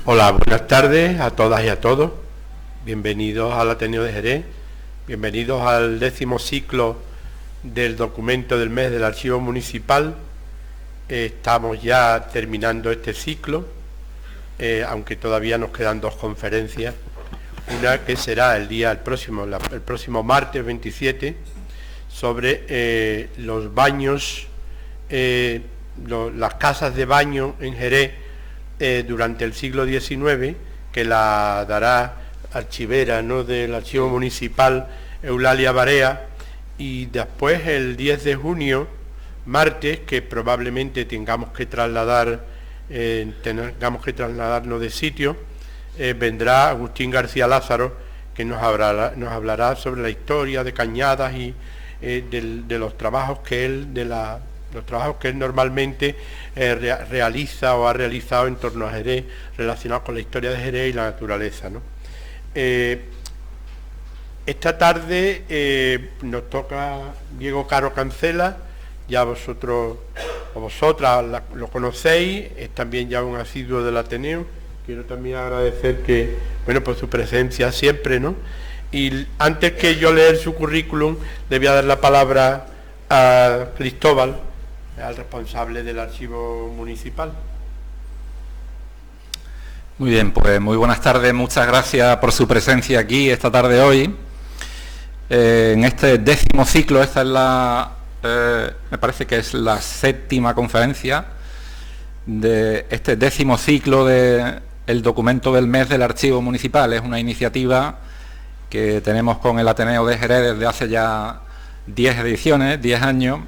Hola, buenas tardes a todas y a todos. Bienvenidos al Ateneo de Jerez, bienvenidos al 10º ciclo del documento del mes del Archivo Municipal. Estamos ya terminando este ciclo, aunque todavía nos quedan dos conferencias. Una que será el próximo martes 27, sobre los baños, las casas de baño en Jerez durante el siglo XIX, que la dará archivera, ¿no?, del Archivo Municipal, Eulalia Barea, y después el 10 de junio, martes, que probablemente tengamos que trasladarnos de sitio, vendrá Agustín García Lázaro, que nos hablará sobre la historia de Cañadas y de los trabajos que él normalmente realiza o ha realizado en torno a Jerez, relacionados con la historia de Jerez y la naturaleza, ¿no? Esta tarde nos toca Diego Caro Cancela. Ya vosotros o vosotras lo conocéis, es también ya un asiduo del Ateneo. Quiero también agradecer por su presencia siempre, ¿no? Y antes que yo leer su currículum, le voy a dar la palabra a Cristóbal, al responsable del Archivo Municipal. Muy bien, pues muy buenas tardes, muchas gracias por su presencia aquí esta tarde hoy. En este 10º ciclo, esta es me parece que es la 7ª conferencia de este 10º ciclo del documento del mes del Archivo Municipal. Es una iniciativa que tenemos con el Ateneo de Jerez desde hace ya 10 ediciones, 10 años,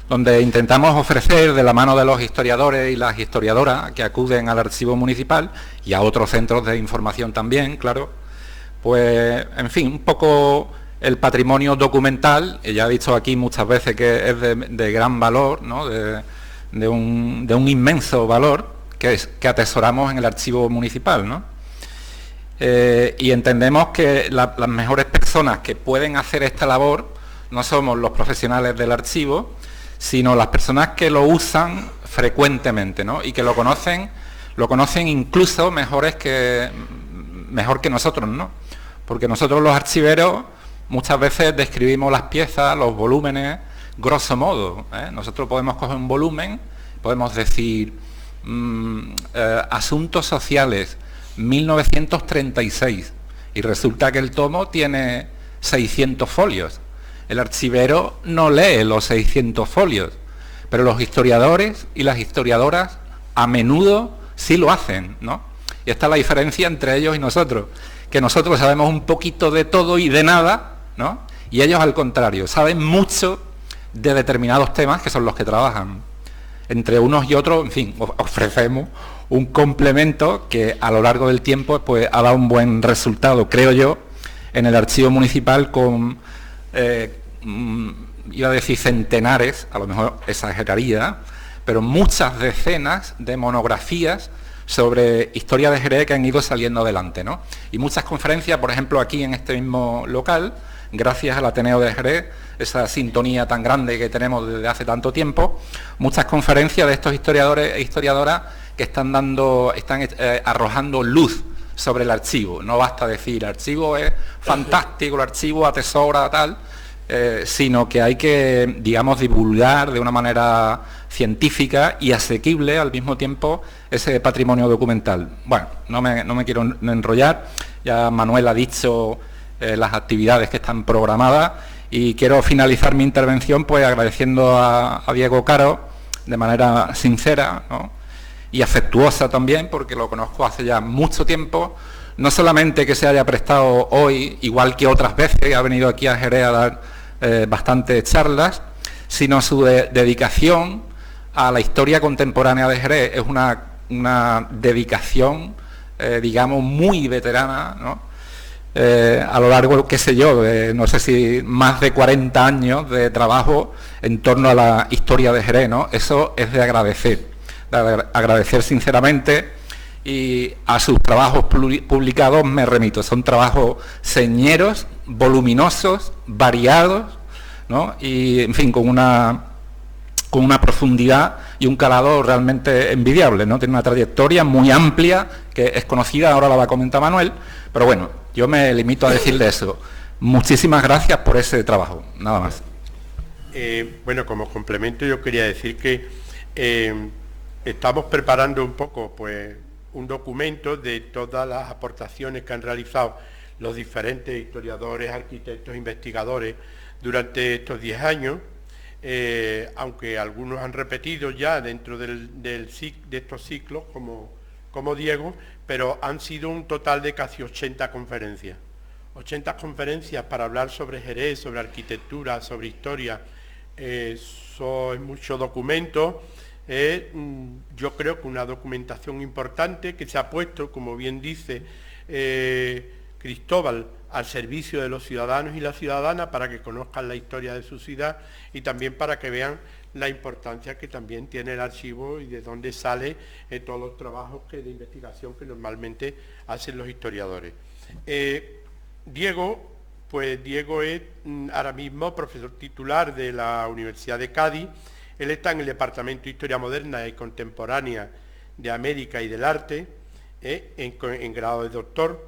donde intentamos ofrecer, de la mano de los historiadores y las historiadoras que acuden al Archivo Municipal y a otros centros de información también, claro, pues, en fin, un poco el patrimonio documental. Ya he dicho aquí muchas veces que es de gran valor, ¿no?, de un inmenso valor que atesoramos en el Archivo Municipal, ¿no? Y entendemos que las mejores personas que pueden hacer esta labor no somos los profesionales del archivo, sino las personas que lo usan frecuentemente, ¿no?, y que lo conocen incluso mejor que nosotros, ¿no? Porque nosotros los archiveros muchas veces describimos las piezas, los volúmenes, grosso modo, ¿eh? Nosotros podemos coger un volumen, podemos decir Asuntos Sociales, 1936, y resulta que el tomo tiene 600 folios. El archivero no lee los 600 folios, pero los historiadores y las historiadoras a menudo sí lo hacen, ¿no? Y esta es la diferencia entre ellos y nosotros, que nosotros sabemos un poquito de todo y de nada, ¿no? Y ellos, al contrario, saben mucho de determinados temas, que son los que trabajan. Entre unos y otros, en fin, ofrecemos un complemento que a lo largo del tiempo pues ha dado un buen resultado, creo yo, en el Archivo Municipal, con iba a decir centenares, a lo mejor exageraría, pero muchas decenas de monografías sobre historia de Jerez que han ido saliendo adelante, ¿no? Y muchas conferencias, por ejemplo, aquí en este mismo local, gracias al Ateneo de Jerez, esa sintonía tan grande que tenemos desde hace tanto tiempo, muchas conferencias de estos historiadores e historiadoras que están arrojando luz sobre el archivo. No basta decir, el archivo es fantástico, el archivo atesora tal, sino que hay que, digamos, divulgar de una manera científica y asequible al mismo tiempo ese patrimonio documental. Bueno, no me quiero enrollar, ya Manuel ha dicho las actividades que están programadas, y quiero finalizar mi intervención pues agradeciendo a Diego Caro de manera sincera, ¿no?, y afectuosa también, porque lo conozco hace ya mucho tiempo, no solamente que se haya prestado hoy, igual que otras veces, ha venido aquí a Jerez a dar bastantes charlas, sino su dedicación a la historia contemporánea de Jerez. Es una dedicación, digamos, muy veterana, ¿no?, a lo largo, qué sé yo, de, no sé si más de 40 años de trabajo en torno a la historia de Jerez, ¿no? Eso es de agradecer sinceramente, y a sus trabajos publicados me remito. Son trabajos señeros, voluminosos, variados, ¿no?, y en fin, con una con una profundidad y un calado realmente envidiable, ¿no? Tiene una trayectoria muy amplia, que es conocida, ahora la va a comentar Manuel, pero bueno, yo me limito a decirle eso. Muchísimas gracias por ese trabajo, nada más. Bueno, como complemento yo quería decir que estamos preparando un poco, pues, un documento de todas las aportaciones que han realizado los diferentes historiadores, arquitectos, investigadores durante estos 10 años, aunque algunos han repetido ya dentro de estos ciclos, como Diego, pero han sido un total de casi 80 conferencias. 80 conferencias para hablar sobre Jerez, sobre arquitectura, sobre historia. Eso es mucho documento. Yo creo que una documentación importante que se ha puesto, como bien dice Cristóbal, al servicio de los ciudadanos y las ciudadanas para que conozcan la historia de su ciudad y también para que vean la importancia que también tiene el archivo y de dónde sale todos los trabajos de investigación que normalmente hacen los historiadores. Diego es ahora mismo profesor titular de la Universidad de Cádiz. Él está en el Departamento de Historia Moderna y Contemporánea de América y del Arte, en grado de doctor,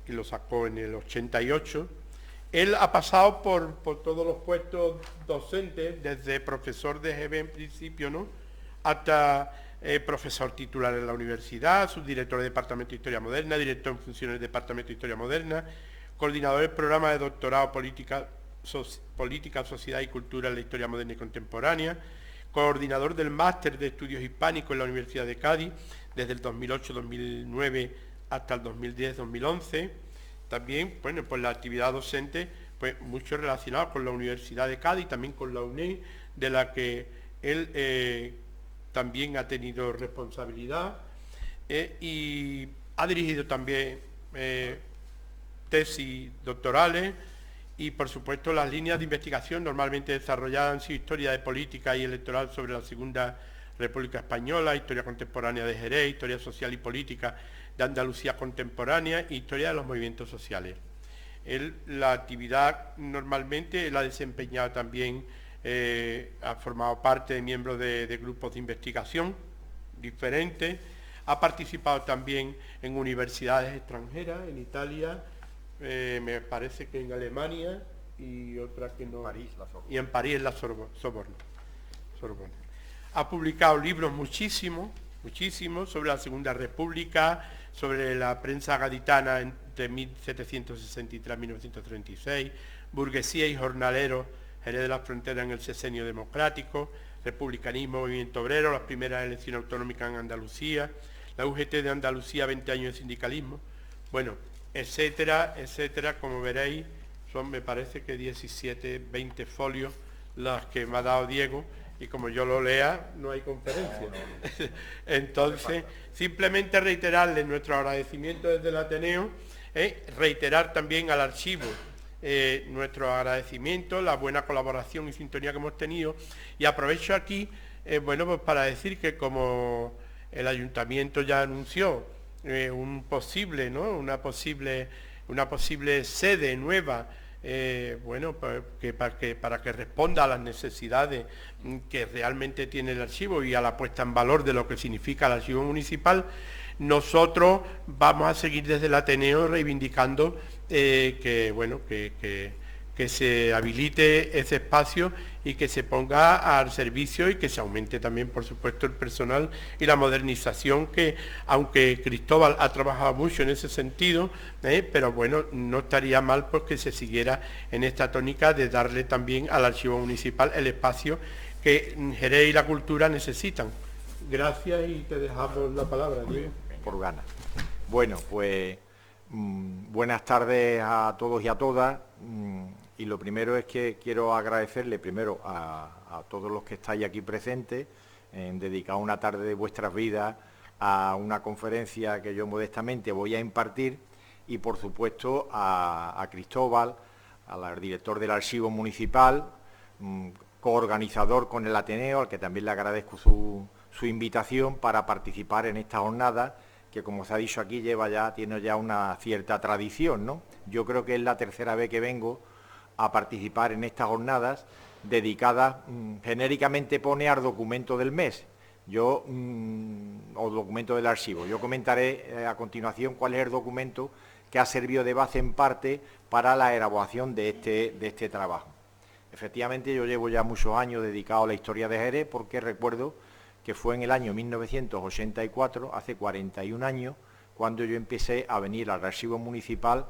que lo sacó en el 88. Él ha pasado por todos los puestos docentes, desde profesor de GB en principio, ¿no?, hasta profesor titular en la universidad, subdirector del Departamento de Historia Moderna, director en funciones del Departamento de Historia Moderna, coordinador del programa de doctorado Política, Sociedad y Cultura en la Historia Moderna y Contemporánea, coordinador del Máster de Estudios Hispánicos en la Universidad de Cádiz, desde el 2008-2009 hasta el 2010-2011. También, bueno, pues la actividad docente, pues mucho relacionado con la Universidad de Cádiz, también con la UNED, de la que él también ha tenido responsabilidad, y ha dirigido también tesis doctorales, y por supuesto las líneas de investigación normalmente desarrolladas han sido historia de política y electoral sobre la Segunda República Española, historia contemporánea de Jerez, historia social y política de Andalucía contemporánea e historia de los movimientos sociales. La actividad normalmente la ha desempeñado también, ha formado parte de miembros de grupos de investigación diferentes, ha participado también en universidades extranjeras, en Italia, me parece que en Alemania y otra que no, París, la Sorbona. Y en París, en la Sorbona. Ha publicado libros muchísimos sobre la Segunda República, sobre la prensa gaditana entre 1763 y 1936, burguesía y jornaleros, Jerez de la Frontera en el sexenio democrático, republicanismo, movimiento obrero, las primeras elecciones autonómicas en Andalucía, la UGT de Andalucía, 20 años de sindicalismo, bueno, etcétera, etcétera. Como veréis, son, me parece que 17, 20 folios las que me ha dado Diego, y como yo lo lea, no hay conferencia. Entonces, simplemente reiterarle nuestro agradecimiento desde el Ateneo, reiterar también al archivo nuestro agradecimiento, la buena colaboración y sintonía que hemos tenido, y aprovecho aquí, bueno, pues para decir que como el Ayuntamiento ya anunció una posible sede nueva, bueno, para que responda a las necesidades que realmente tiene el archivo y a la puesta en valor de lo que significa el archivo municipal, nosotros vamos a seguir desde el Ateneo reivindicando que se habilite ese espacio y que se ponga al servicio y que se aumente también, por supuesto, el personal y la modernización, que aunque Cristóbal ha trabajado mucho en ese sentido, pero bueno, no estaría mal pues que se siguiera en esta tónica de darle también al archivo municipal el espacio que Jerez y la cultura necesitan. Gracias y te dejamos la palabra, Diego. Por ganas. Bueno, pues buenas tardes a todos y a todas. Y lo primero es que quiero agradecerle primero a todos los que estáis aquí presentes en dedicar una tarde de vuestras vidas a una conferencia que yo modestamente voy a impartir, y por supuesto a Cristóbal, al director del Archivo Municipal, coorganizador con el Ateneo, al que también le agradezco su invitación para participar en esta jornada, que como se ha dicho aquí tiene ya una cierta tradición, ¿no? Yo creo que es la tercera vez que vengo a participar en estas jornadas dedicada, genéricamente pone al documento del mes, o documento del archivo. Yo comentaré a continuación cuál es el documento que ha servido de base en parte para la elaboración de este trabajo. Efectivamente, yo llevo ya muchos años dedicado a la historia de Jerez, porque recuerdo que fue en el año 1984, hace 41 años, cuando yo empecé a venir al archivo municipal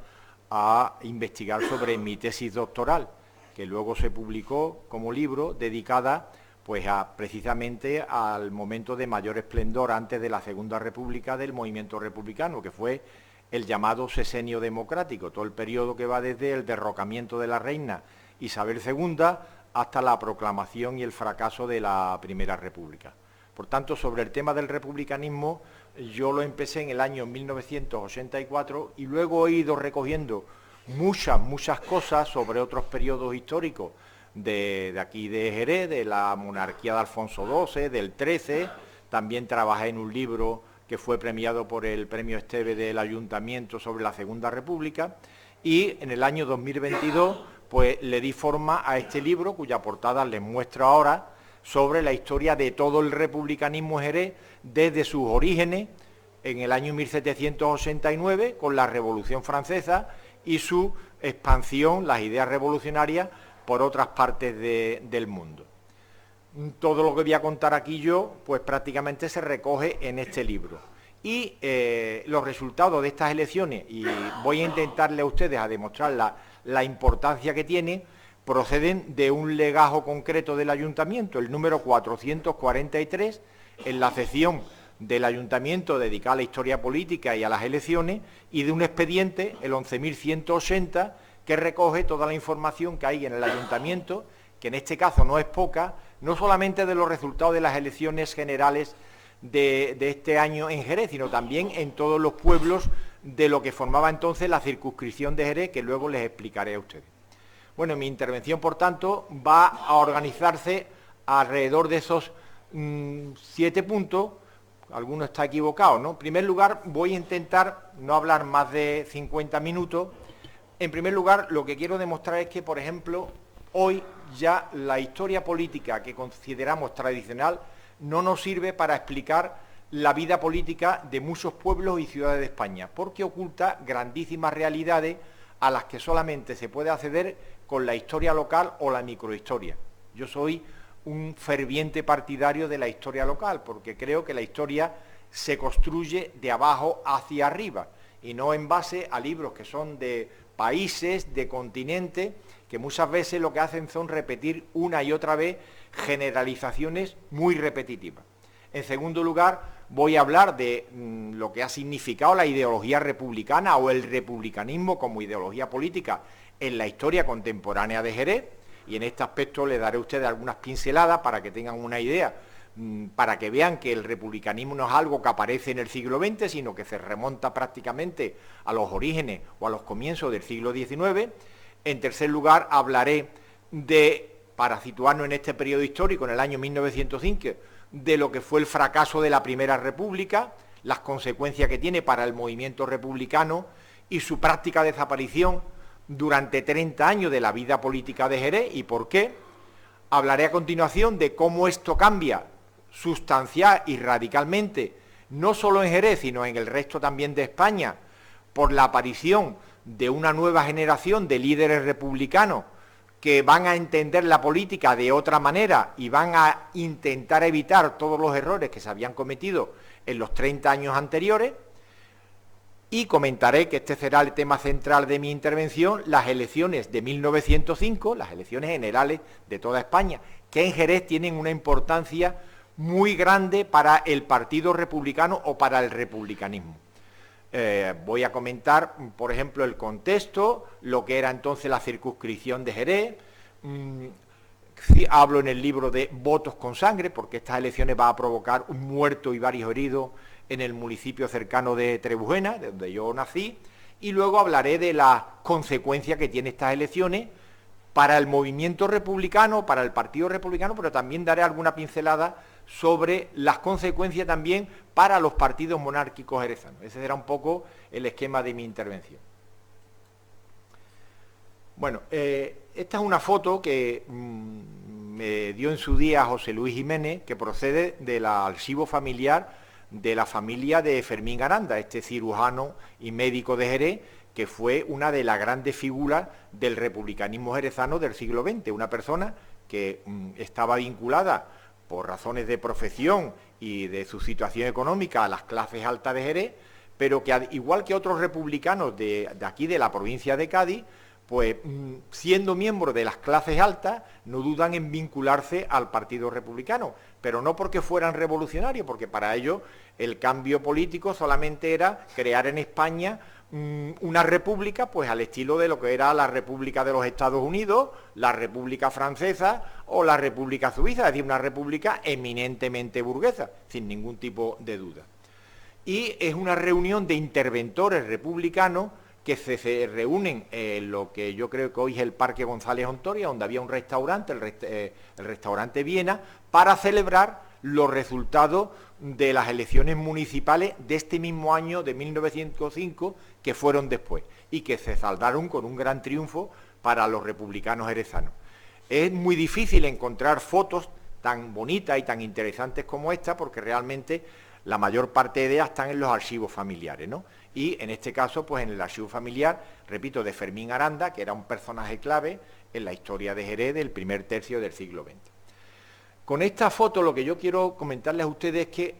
a investigar sobre mi tesis doctoral, que luego se publicó como libro, dedicada pues precisamente al momento de mayor esplendor antes de la Segunda República del movimiento republicano, que fue el llamado Sesenio Democrático, todo el periodo que va desde el derrocamiento de la reina Isabel II hasta la proclamación y el fracaso de la Primera República. Por tanto, sobre el tema del republicanismo, yo lo empecé en el año 1984 y luego he ido recogiendo muchas cosas sobre otros periodos históricos de aquí de Jerez, de la monarquía de Alfonso XII, del XIII. También trabajé en un libro que fue premiado por el Premio Esteve del Ayuntamiento sobre la Segunda República, y en el año 2022 pues le di forma a este libro, cuya portada les muestro ahora, sobre la historia de todo el republicanismo Jerez desde sus orígenes en el año 1789 con la Revolución Francesa y su expansión, las ideas revolucionarias, por otras partes del mundo. Todo lo que voy a contar aquí yo, pues prácticamente se recoge en este libro. Y los resultados de estas elecciones, y voy a intentarle a ustedes a demostrar la importancia que tienen, proceden de un legajo concreto del ayuntamiento, el número 443, en la sección del ayuntamiento dedicada a la historia política y a las elecciones, y de un expediente, el 11.180, que recoge toda la información que hay en el ayuntamiento, que en este caso no es poca, no solamente de los resultados de las elecciones generales de este año en Jerez, sino también en todos los pueblos de lo que formaba entonces la circunscripción de Jerez, que luego les explicaré a ustedes. Bueno, mi intervención, por tanto, va a organizarse alrededor de esos 7 puntos. Alguno está equivocado, ¿no? En primer lugar, voy a intentar no hablar más de 50 minutos. En primer lugar, lo que quiero demostrar es que, por ejemplo, hoy ya la historia política que consideramos tradicional no nos sirve para explicar la vida política de muchos pueblos y ciudades de España, porque oculta grandísimas realidades a las que solamente se puede acceder con la historia local o la microhistoria. Yo soy un ferviente partidario de la historia local, porque creo que la historia se construye de abajo hacia arriba, y no en base a libros que son de países, de continentes, que muchas veces lo que hacen son repetir una y otra vez generalizaciones muy repetitivas. En segundo lugar, voy a hablar de lo que ha significado la ideología republicana o el republicanismo como ideología política en la historia contemporánea de Jerez, y en este aspecto les daré a ustedes algunas pinceladas para que tengan una idea, para que vean que el republicanismo no es algo que aparece en el siglo XX, sino que se remonta prácticamente a los orígenes o a los comienzos del siglo XIX. En tercer lugar, hablaré para situarnos en este periodo histórico, en el año 1905, de lo que fue el fracaso de la Primera República, las consecuencias que tiene para el movimiento republicano y su práctica desaparición durante 30 años de la vida política de Jerez y por qué. Hablaré a continuación de cómo esto cambia sustancial y radicalmente, no solo en Jerez, sino en el resto también de España, por la aparición de una nueva generación de líderes republicanos que van a entender la política de otra manera y van a intentar evitar todos los errores que se habían cometido en los 30 años anteriores. Y comentaré, que este será el tema central de mi intervención, las elecciones de 1905, las elecciones generales de toda España, que en Jerez tienen una importancia muy grande para el Partido Republicano o para el republicanismo. Voy a comentar, por ejemplo, el contexto, lo que era entonces la circunscripción de Jerez. Hablo en el libro de votos con sangre, porque estas elecciones van a provocar un muerto y varios heridos en el municipio cercano de Trebujena, de donde yo nací, y luego hablaré de las consecuencias que tienen estas elecciones para el movimiento republicano, para el Partido Republicano, pero también daré alguna pincelada sobre las consecuencias también para los partidos monárquicos jerezanos. Ese será un poco el esquema de mi intervención. Bueno, esta es una foto que me dio en su día José Luis Jiménez, que procede del archivo familiar de la familia de Fermín Aranda, este cirujano y médico de Jerez, que fue una de las grandes figuras del republicanismo jerezano del siglo XX, una persona que estaba vinculada por razones de profesión y de su situación económica a las clases altas de Jerez, pero que igual que otros republicanos de aquí de la provincia de Cádiz, pues siendo miembros de las clases altas, no dudan en vincularse al Partido Republicano, pero no porque fueran revolucionarios, porque para ellos el cambio político solamente era crear en España una república, pues al estilo de lo que era la República de los Estados Unidos, la República Francesa o la República Suiza, es decir, una república eminentemente burguesa, sin ningún tipo de duda. Y es una reunión de interventores republicanos que se reúnen en lo que yo creo que hoy es el Parque González Ontoria, donde había un restaurante, el restaurante Viena, para celebrar los resultados de las elecciones municipales de este mismo año de 1905, que fueron después, y que se saldaron con un gran triunfo para los republicanos jerezanos. Es muy difícil encontrar fotos tan bonitas y tan interesantes como esta, porque realmente la mayor parte de ellas están en los archivos familiares, ¿no? Y en este caso, pues en el archivo familiar, repito, de Fermín Aranda, que era un personaje clave en la historia de Jerez del primer tercio del siglo XX. Con esta foto lo que yo quiero comentarles a ustedes es que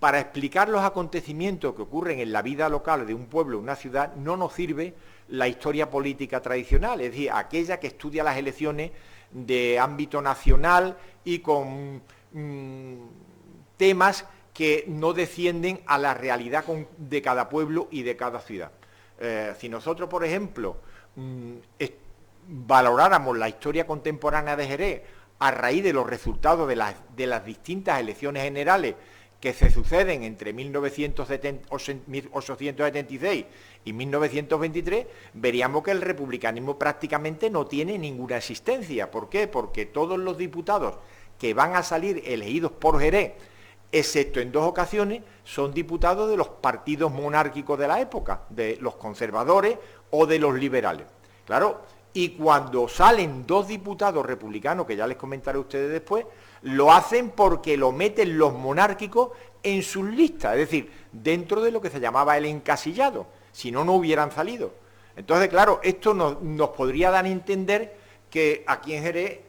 para explicar los acontecimientos que ocurren en la vida local de un pueblo o una ciudad no nos sirve la historia política tradicional, es decir, aquella que estudia las elecciones de ámbito nacional y con temas que no descienden a la realidad de cada pueblo y de cada ciudad. Si nosotros, por ejemplo, valoráramos la historia contemporánea de Jerez a raíz de los resultados de las distintas elecciones generales que se suceden entre 1876 y 1923, veríamos que el republicanismo prácticamente no tiene ninguna existencia. ¿Por qué? Porque todos los diputados que van a salir elegidos por Jerez, excepto en dos ocasiones, son diputados de los partidos monárquicos de la época, de los conservadores o de los liberales. Claro, y cuando salen dos diputados republicanos, que ya les comentaré a ustedes después, lo hacen porque lo meten los monárquicos en sus listas, es decir, dentro de lo que se llamaba el encasillado, si no, no hubieran salido. Entonces, claro, esto nos podría dar a entender que aquí en Jerez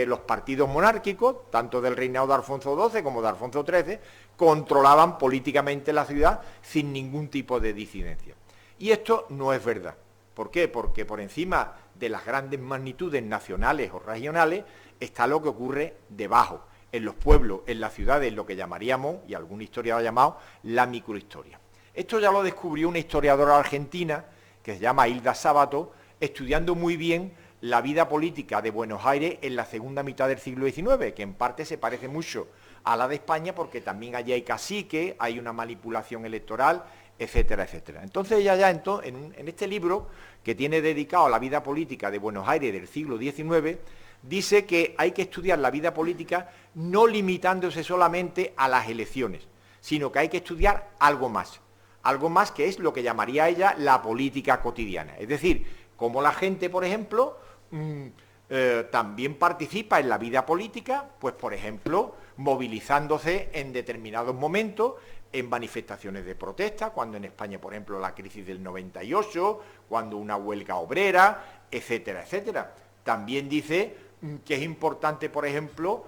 los partidos monárquicos, tanto del reinado de Alfonso XII como de Alfonso XIII, controlaban políticamente la ciudad sin ningún tipo de disidencia. Y esto no es verdad. ¿Por qué? Porque por encima de las grandes magnitudes nacionales o regionales está lo que ocurre debajo, en los pueblos, en las ciudades, lo que llamaríamos, y algún historiador ha llamado, la microhistoria. Esto ya lo descubrió una historiadora argentina que se llama Hilda Sábato, estudiando muy bien la vida política de Buenos Aires en la segunda mitad del siglo XIX, que en parte se parece mucho a la de España porque también allí hay cacique, hay una manipulación electoral, etcétera, etcétera. Entonces ella ya en este libro, que tiene dedicado a la vida política de Buenos Aires del siglo XIX, dice que hay que estudiar la vida política no limitándose solamente a las elecciones, sino que hay que estudiar algo más que es lo que llamaría ella la política cotidiana. Es decir, cómo la gente, por ejemplo, también participa en la vida política, pues por ejemplo, movilizándose en determinados momentos, en manifestaciones de protesta, cuando en España, por ejemplo, la crisis del 98, cuando una huelga obrera, etcétera, etcétera. También dice que es importante, por ejemplo,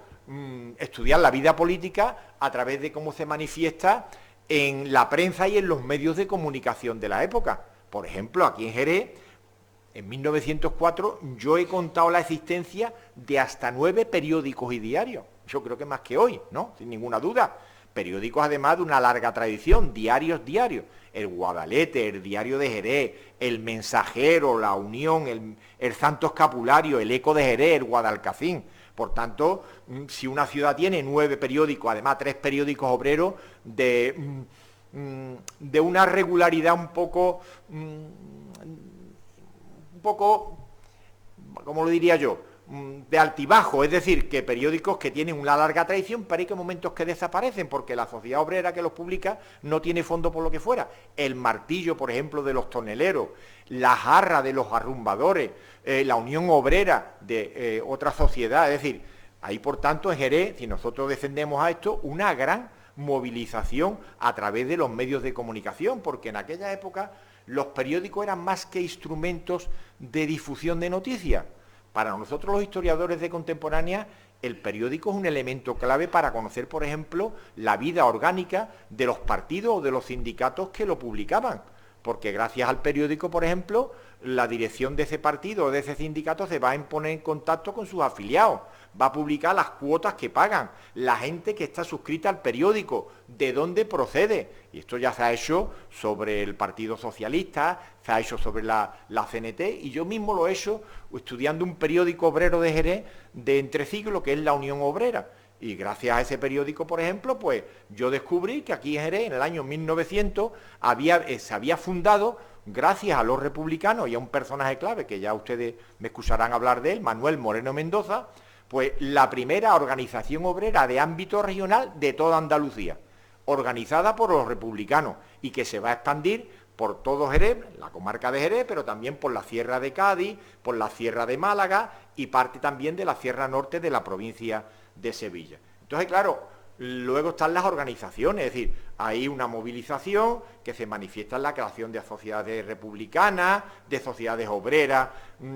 estudiar la vida política a través de cómo se manifiesta en la prensa y en los medios de comunicación de la época. Por ejemplo, aquí en Jerez, en 1904, yo he contado la existencia de hasta 9 periódicos y diarios. Yo creo que más que hoy, ¿no? Sin ninguna duda. Periódicos además de una larga tradición, diarios. El Guadalete, el Diario de Jerez, el Mensajero, la Unión, el Santo Escapulario, el Eco de Jerez, el Guadalcacín. Por tanto, si una ciudad tiene 9 periódicos, además 3 periódicos obreros, de una regularidad un poco, ¿cómo lo diría yo? de altibajo, es decir, que periódicos que tienen una larga tradición, pero hay que momentos que desaparecen, porque la sociedad obrera que los publica no tiene fondo por lo que fuera. El Martillo, por ejemplo, de los toneleros, la Jarra de los arrumbadores, la Unión Obrera de otra sociedad, es decir, hay por tanto en Jerez, si nosotros defendemos a esto, una gran movilización a través de los medios de comunicación, porque en aquella época los periódicos eran más que instrumentos de difusión de noticias. Para nosotros los historiadores de contemporánea, el periódico es un elemento clave para conocer, por ejemplo, la vida orgánica de los partidos o de los sindicatos que lo publicaban. Porque gracias al periódico, por ejemplo, la dirección de ese partido o de ese sindicato se va a poner en contacto con sus afiliados, va a publicar las cuotas que pagan, la gente que está suscrita al periódico, de dónde procede. Y esto ya se ha hecho sobre el Partido Socialista, se ha hecho sobre la CNT, y yo mismo lo he hecho estudiando un periódico obrero de Jerez de entresiglo, que es la Unión Obrera. Y gracias a ese periódico, por ejemplo, pues yo descubrí que aquí en Jerez, en el año 1900, se había fundado, gracias a los republicanos y a un personaje clave, que ya ustedes me escucharán hablar de él, Manuel Moreno Mendoza, pues la primera organización obrera de ámbito regional de toda Andalucía, organizada por los republicanos, y que se va a expandir por todo Jerez, la comarca de Jerez, pero también por la Sierra de Cádiz, por la Sierra de Málaga y parte también de la Sierra Norte de la provincia de Sevilla. Entonces, claro, luego están las organizaciones, es decir, hay una movilización que se manifiesta en la creación de sociedades republicanas, de sociedades obreras,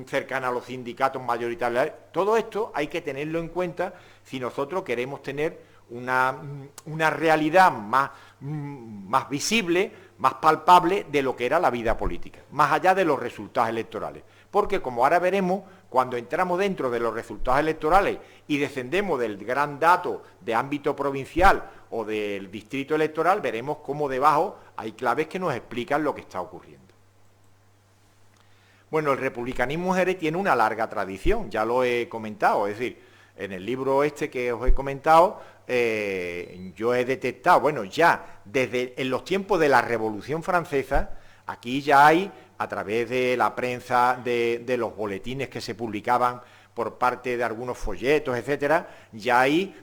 cercanas a los sindicatos mayoritarios. Todo esto hay que tenerlo en cuenta si nosotros queremos tener una realidad más visible, más palpable de lo que era la vida política, más allá de los resultados electorales. Porque, como ahora veremos, cuando entramos dentro de los resultados electorales y descendemos del gran dato de ámbito provincial o del distrito electoral, veremos cómo debajo hay claves que nos explican lo que está ocurriendo. Bueno, el republicanismo en Jerez tiene una larga tradición, ya lo he comentado, es decir, en el libro este que os he comentado, yo he detectado, bueno, ya desde en los tiempos de la Revolución Francesa, aquí ya hay, a través de la prensa, de los boletines que se publicaban por parte de algunos folletos, etcétera, ya hay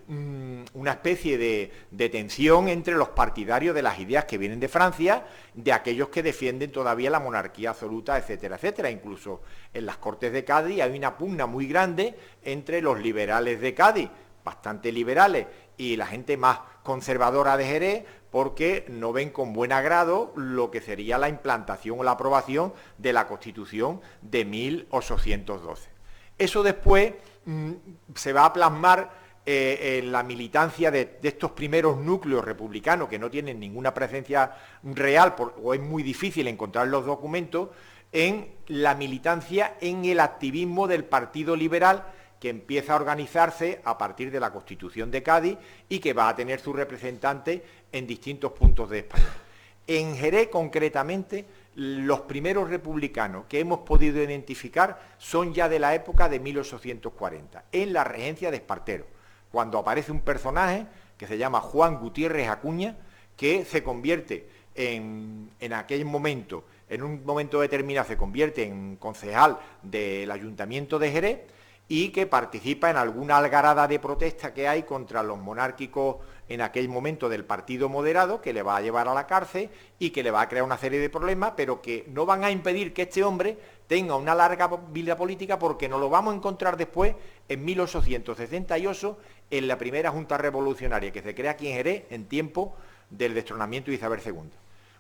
una especie de tensión entre los partidarios de las ideas que vienen de Francia, de aquellos que defienden todavía la monarquía absoluta, etcétera, etcétera. Incluso en las Cortes de Cádiz hay una pugna muy grande entre los liberales de Cádiz, bastante liberales, y la gente más conservadora de Jerez, porque no ven con buen agrado lo que sería la implantación o la aprobación de la Constitución de 1812. Eso después se va a plasmar en la militancia de estos primeros núcleos republicanos que no tienen ninguna presencia real o es muy difícil encontrar los documentos, en la militancia en el activismo del Partido Liberal, que empieza a organizarse a partir de la Constitución de Cádiz y que va a tener su representante en distintos puntos de España. En Jerez, concretamente, los primeros republicanos que hemos podido identificar son ya de la época de 1840, en la regencia de Espartero, cuando aparece un personaje que se llama Juan Gutiérrez Acuña, que se convierte en aquel momento, en un momento determinado, se convierte en concejal del Ayuntamiento de Jerez, y que participa en alguna algarada de protesta que hay contra los monárquicos en aquel momento del Partido Moderado, que le va a llevar a la cárcel y que le va a crear una serie de problemas, pero que no van a impedir que este hombre tenga una larga vida política, porque nos lo vamos a encontrar después, en 1868, en la primera Junta Revolucionaria que se crea aquí en Jerez, en tiempo del destronamiento de Isabel II.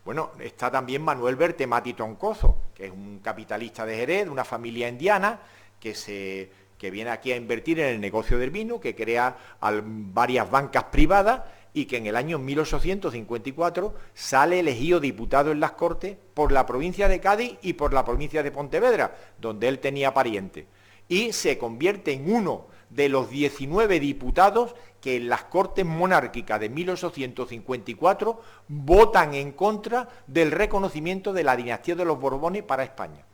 Bueno, está también Manuel Bertemati Toncozo, que es un capitalista de Jerez, de una familia indiana, que viene aquí a invertir en el negocio del vino, que crea varias bancas privadas y que en el año 1854 sale elegido diputado en las Cortes por la provincia de Cádiz y por la provincia de Pontevedra, donde él tenía parientes. Y se convierte en uno de los 19 diputados que en las Cortes monárquicas de 1854 votan en contra del reconocimiento de la dinastía de los Borbones para España.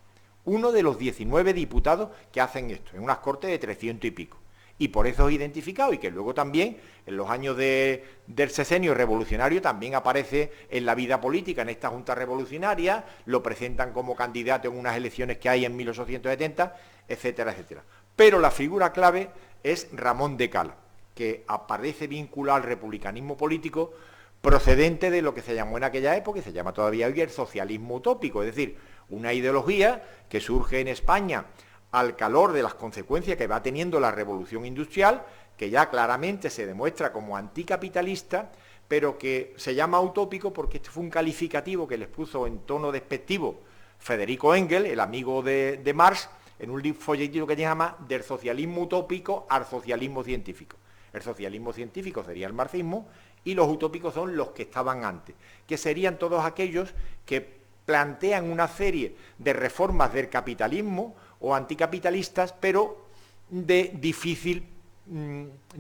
Uno de los 19 diputados que hacen esto, en unas Cortes de 300 y pico. Y por eso es identificado, y que luego también, en los años del sexenio revolucionario, también aparece en la vida política, en esta Junta Revolucionaria, lo presentan como candidato en unas elecciones que hay en 1870, etcétera, etcétera. Pero la figura clave es Ramón de Cala, que aparece vinculado al republicanismo político procedente de lo que se llamó en aquella época, y se llama todavía hoy, el socialismo utópico, es decir, una ideología que surge en España al calor de las consecuencias que va teniendo la revolución industrial, que ya claramente se demuestra como anticapitalista, pero que se llama utópico porque este fue un calificativo que les puso en tono despectivo Federico Engels, el amigo de Marx, en un folletito que se llama Del socialismo utópico al socialismo científico. El socialismo científico sería el marxismo y los utópicos son los que estaban antes, que serían todos aquellos que plantean una serie de reformas del capitalismo o anticapitalistas, pero de difícil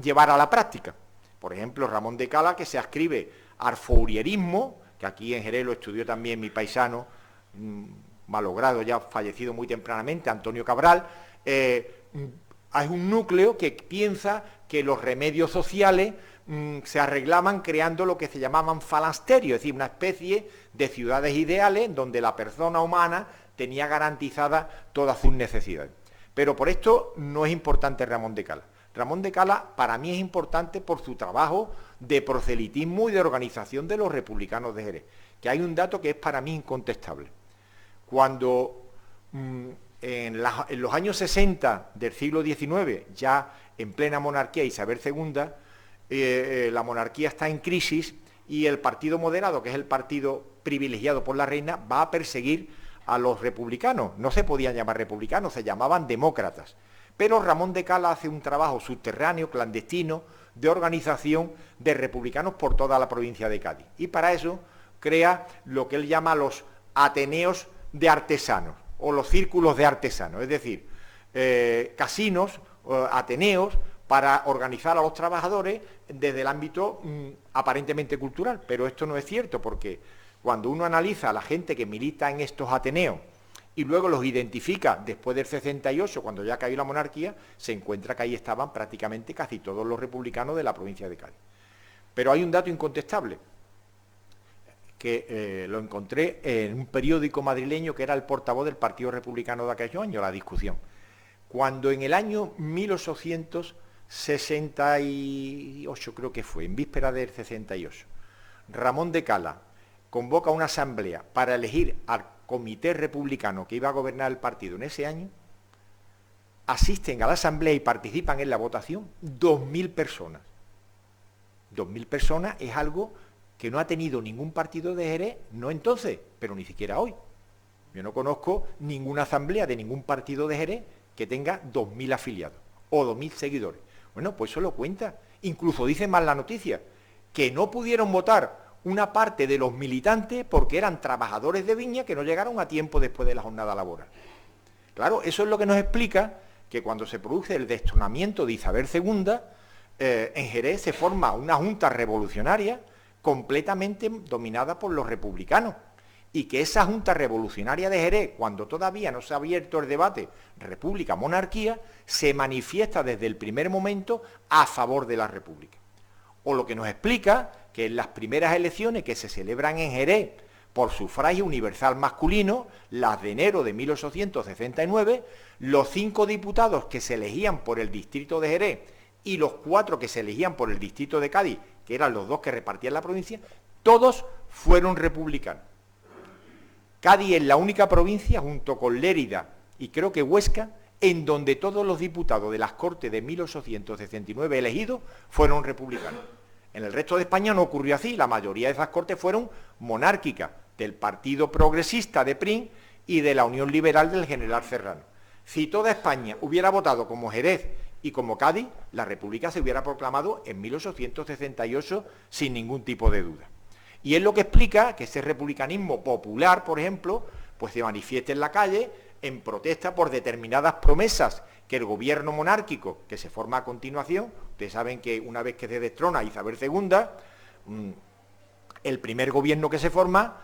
llevar a la práctica. Por ejemplo, Ramón de Cala, que se ascribe al fourierismo, que aquí en Jerez lo estudió también mi paisano, malogrado, ya fallecido muy tempranamente, Antonio Cabral. Hay un núcleo que piensa que los remedios sociales se arreglaban creando lo que se llamaban falasterios, es decir, una especie de ciudades ideales donde la persona humana tenía garantizadas todas sus necesidades. Pero por esto no es importante Ramón de Cala. Ramón de Cala para mí es importante por su trabajo de proselitismo y de organización de los republicanos de Jerez, que hay un dato que es para mí incontestable. Cuando en los años 60 del siglo XIX, ya en plena monarquía Isabel II, la monarquía está en crisis y el partido moderado, que es el partido privilegiado por la reina, va a perseguir a los republicanos. No se podían llamar republicanos, se llamaban demócratas. Pero Ramón de Cala hace un trabajo subterráneo, clandestino, de organización de republicanos por toda la provincia de Cádiz. Y para eso crea lo que él llama los ateneos de artesanos, o los círculos de artesanos, es decir, casinos, ateneos, para organizar a los trabajadores desde el ámbito aparentemente cultural. Pero esto no es cierto, porque cuando uno analiza a la gente que milita en estos ateneos y luego los identifica después del 68, cuando ya cayó la monarquía, se encuentra que ahí estaban prácticamente casi todos los republicanos de la provincia de Cádiz. Pero hay un dato incontestable, que lo encontré en un periódico madrileño que era el portavoz del Partido Republicano de aquellos años, La Discusión. Cuando en el año 1868, creo que fue, en víspera del 68, Ramón de Cala convoca una asamblea para elegir al comité republicano que iba a gobernar el partido en ese año, asisten a la asamblea y participan en la votación 2.000 personas. 2.000 personas es algo que no ha tenido ningún partido de Jerez, no entonces, pero ni siquiera hoy. Yo no conozco ninguna asamblea de ningún partido de Jerez que tenga 2.000 afiliados o 2.000 seguidores. Bueno, pues eso lo cuenta. Incluso dice más la noticia, que no pudieron votar una parte de los militantes porque eran trabajadores de viña que no llegaron a tiempo después de la jornada laboral. Claro, eso es lo que nos explica que cuando se produce el destronamiento de Isabel II, en Jerez se forma una junta revolucionaria completamente dominada por los republicanos, y que esa junta revolucionaria de Jerez, cuando todavía no se ha abierto el debate república-monarquía, se manifiesta desde el primer momento a favor de la república. O lo que nos explica que en las primeras elecciones que se celebran en Jerez por sufragio universal masculino, las de enero de 1869, los 5 diputados que se elegían por el distrito de Jerez y los 4 que se elegían por el distrito de Cádiz, que eran los 2 que repartían la provincia, todos fueron republicanos. Cádiz es la única provincia, junto con Lérida y creo que Huesca, en donde todos los diputados de las Cortes de 1869 elegidos fueron republicanos. En el resto de España no ocurrió así, la mayoría de esas Cortes fueron monárquicas, del Partido Progresista de Prim y de la Unión Liberal del general Serrano. Si toda España hubiera votado como Jerez y como Cádiz, la República se hubiera proclamado en 1868 sin ningún tipo de duda. Y es lo que explica que ese republicanismo popular, por ejemplo, pues se manifieste en la calle en protesta por determinadas promesas que el gobierno monárquico, que se forma a continuación, ustedes saben que una vez que se destrona Isabel II, el primer gobierno que se forma,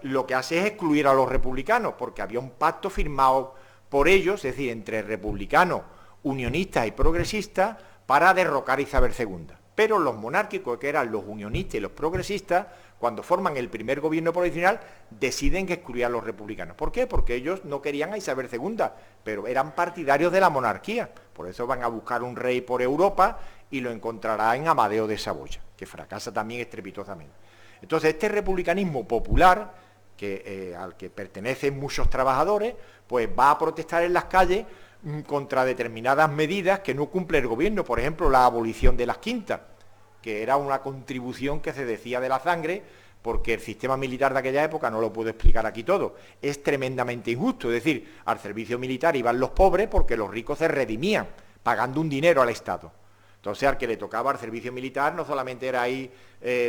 lo que hace es excluir a los republicanos, porque había un pacto firmado por ellos, es decir, entre republicanos, unionistas y progresistas, para derrocar a Isabel II. Pero los monárquicos, que eran los unionistas y los progresistas, cuando forman el primer gobierno provisional, deciden excluir a los republicanos. ¿Por qué? Porque ellos no querían a Isabel II, pero eran partidarios de la monarquía. Por eso van a buscar un rey por Europa y lo encontrará en Amadeo de Saboya, que fracasa también estrepitosamente. Entonces, este republicanismo popular, al que pertenecen muchos trabajadores, pues va a protestar en las calles contra determinadas medidas que no cumple el gobierno, por ejemplo, la abolición de las quintas, que era una contribución que se decía de la sangre, porque el sistema militar de aquella época, no lo puedo explicar aquí todo, es tremendamente injusto. Es decir, al servicio militar iban los pobres porque los ricos se redimían, pagando un dinero al Estado. Entonces, al que le tocaba al servicio militar no solamente era ahí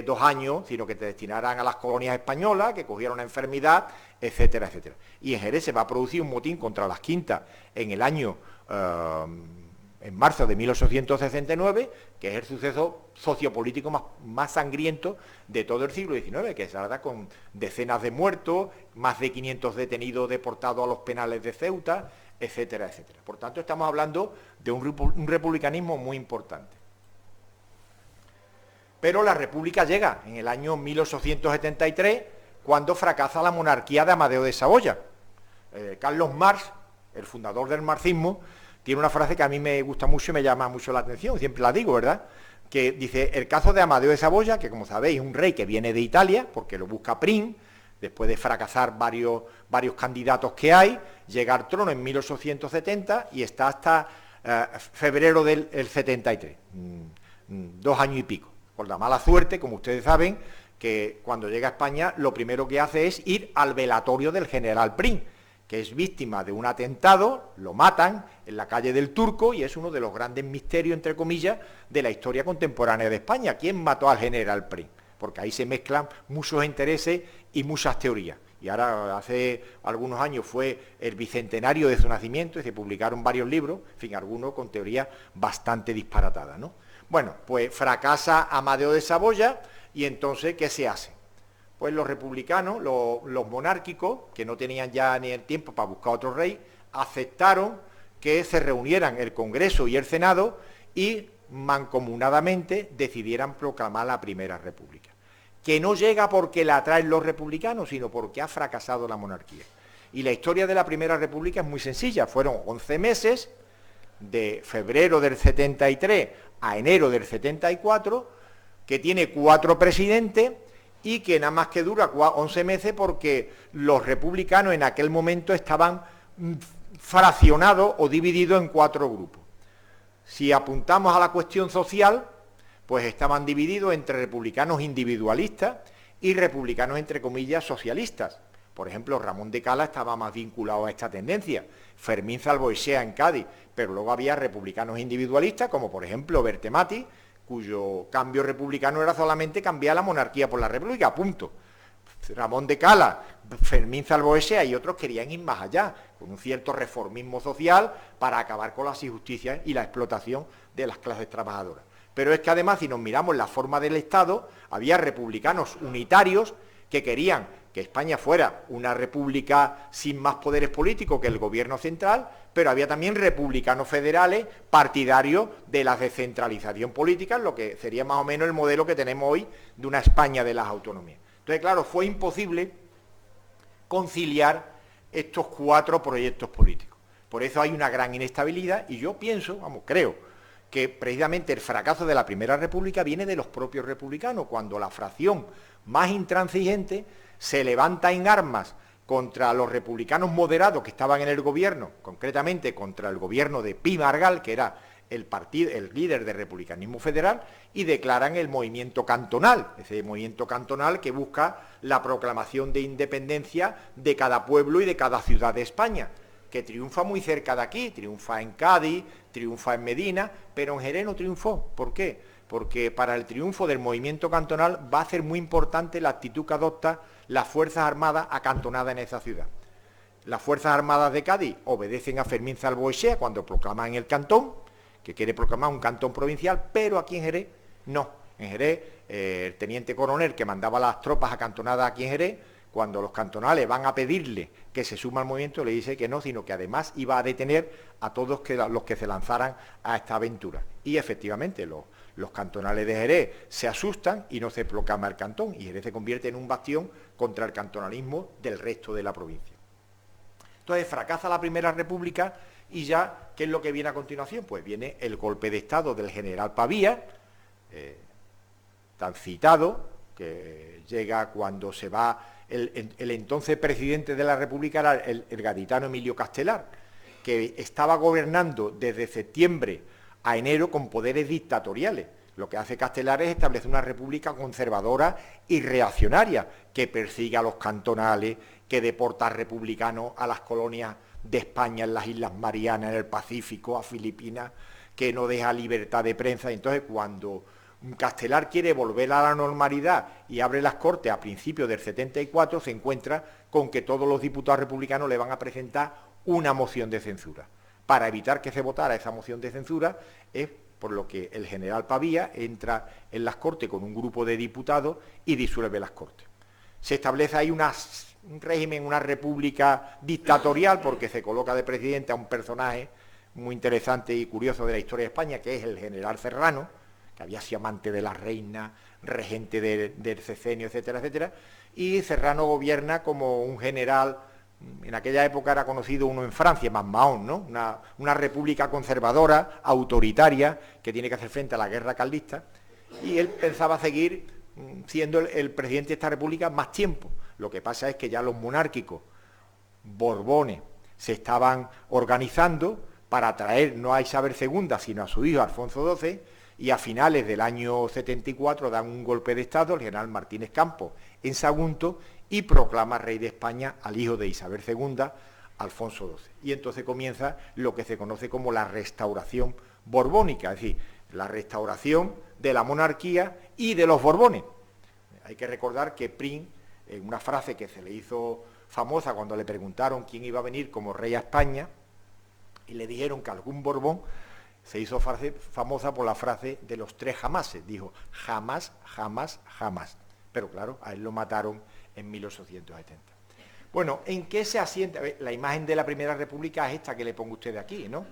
2 años, sino que te destinaran a las colonias españolas, que cogieran una enfermedad, etcétera, etcétera. Y en Jerez se va a producir un motín contra las quintas en el año, en marzo de 1869, que es el suceso sociopolítico más sangriento de todo el siglo XIX, que se da con decenas de muertos, más de 500 detenidos deportados a los penales de Ceuta, etcétera, etcétera. Por tanto, estamos hablando de un republicanismo muy importante. Pero la República llega en el año 1873, cuando fracasa la monarquía de Amadeo de Saboya. Carlos Marx, el fundador del marxismo, tiene una frase que a mí me gusta mucho y me llama mucho la atención, siempre la digo, ¿verdad?, que dice: el caso de Amadeo de Saboya, que como sabéis es un rey que viene de Italia, porque lo busca Prim, después de fracasar varios candidatos que hay, llega al trono en 1870 y está hasta febrero del 73, 2 años y pico. Por la mala suerte, como ustedes saben, que cuando llega a España lo primero que hace es ir al velatorio del general Prim, que es víctima de un atentado, lo matan en la calle del Turco, y es uno de los grandes misterios, entre comillas, de la historia contemporánea de España. ¿Quién mató al general Prim? Porque ahí se mezclan muchos intereses y muchas teorías. Y ahora, hace algunos años fue el bicentenario de su nacimiento y se publicaron varios libros, en fin, algunos con teorías bastante disparatadas, ¿no? Bueno, pues fracasa Amadeo de Saboya, y entonces, ¿qué se hace? Pues los republicanos, los monárquicos, que no tenían ya ni el tiempo para buscar otro rey, aceptaron que se reunieran el Congreso y el Senado y mancomunadamente decidieran proclamar la Primera República, que no llega porque la traen los republicanos, sino porque ha fracasado la monarquía. Y la historia de la Primera República es muy sencilla: fueron 11 meses, de febrero del 73 a enero del 74, que tiene 4 presidentes y que nada más que dura 11 meses porque los republicanos en aquel momento estaban fraccionados o divididos en 4 grupos. Si apuntamos a la cuestión social, pues estaban divididos entre republicanos individualistas y republicanos, entre comillas, socialistas. Por ejemplo, Ramón de Cala estaba más vinculado a esta tendencia, Fermín Salvoechea en Cádiz, pero luego había republicanos individualistas, como por ejemplo Bertemati, cuyo cambio republicano era solamente cambiar la monarquía por la república, punto. Ramón de Cala, Fermín Salvoechea y otros querían ir más allá, con un cierto reformismo social para acabar con las injusticias y la explotación de las clases trabajadoras. Pero es que además, si nos miramos la forma del Estado, había republicanos unitarios que querían que España fuera una república sin más poderes políticos que el gobierno central, pero había también republicanos federales partidarios de la descentralización política, lo que sería más o menos el modelo que tenemos hoy de una España de las autonomías. Entonces, claro, fue imposible conciliar estos 4 proyectos políticos. Por eso hay una gran inestabilidad, y yo pienso, creo, que precisamente el fracaso de la Primera República viene de los propios republicanos, cuando la fracción más intransigente se levanta en armas contra los republicanos moderados que estaban en el gobierno, concretamente contra el gobierno de Pi Margall, que era el líder del republicanismo federal, y declaran el movimiento cantonal, ese movimiento cantonal que busca la proclamación de independencia de cada pueblo y de cada ciudad de España, que triunfa muy cerca de aquí, triunfa en Cádiz, triunfa en Medina, pero en Jerez no triunfó. ¿Por qué? Porque para el triunfo del movimiento cantonal va a ser muy importante la actitud que adopta las Fuerzas Armadas acantonadas en esa ciudad. Las Fuerzas Armadas de Cádiz obedecen a Fermín Salvoechea cuando proclaman el cantón, que quiere proclamar un cantón provincial, pero aquí en Jerez no. En Jerez, el teniente coronel que mandaba las tropas acantonadas aquí en Jerez, cuando los cantonales van a pedirle que se suma al movimiento, le dice que no, sino que además iba a detener a todos los que se lanzaran a esta aventura. Y efectivamente los cantonales de Jerez se asustan y no se proclama el cantón, y Jerez se convierte en un bastión contra el cantonalismo del resto de la provincia. Entonces fracasa la Primera República y ya, ¿qué es lo que viene a continuación? Pues viene el golpe de Estado del general Pavía, tan citado, que llega cuando se va el entonces presidente de la República, era el gaditano Emilio Castelar, que estaba gobernando desde septiembre a enero con poderes dictatoriales. Lo que hace Castelar es establecer una república conservadora y reaccionaria, que persigue a los cantonales, que deporta a republicanos a las colonias de España en las Islas Marianas, en el Pacífico, a Filipinas, que no deja libertad de prensa. Entonces, cuando Castelar quiere volver a la normalidad y abre las Cortes a principios del 74, se encuentra con que todos los diputados republicanos le van a presentar una moción de censura. Para evitar que se votara esa moción de censura, es por lo que el general Pavía entra en las Cortes con un grupo de diputados y disuelve las Cortes. Se establece ahí un régimen, una república dictatorial, porque se coloca de presidente a un personaje muy interesante y curioso de la historia de España, que es el general Serrano, que había sido amante de la reina, regente del Cecenio, etcétera, etcétera, y Serrano gobierna como un general. En aquella época era conocido uno en Francia, Mahón, ¿no? Una república conservadora, autoritaria, que tiene que hacer frente a la guerra carlista, y él pensaba seguir siendo el presidente de esta república más tiempo. Lo que pasa es que ya los monárquicos Borbones se estaban organizando para traer no a Isabel II, sino a su hijo Alfonso XII, y a finales del año 74 dan un golpe de Estado, el general Martínez Campos, en Sagunto, y proclama rey de España al hijo de Isabel II, Alfonso XII. Y entonces comienza lo que se conoce como la restauración borbónica, es decir, la restauración de la monarquía y de los Borbones. Hay que recordar que Prim, en una frase que se le hizo famosa cuando le preguntaron quién iba a venir como rey a España, y le dijeron que algún Borbón, se hizo famosa por la frase de los 3 jamases. Dijo, jamás, jamás, jamás. Pero claro, a él lo mataron en 1870. Bueno, ¿en qué se asienta? La imagen de la Primera República es esta que le pongo a ustedes aquí, ¿no?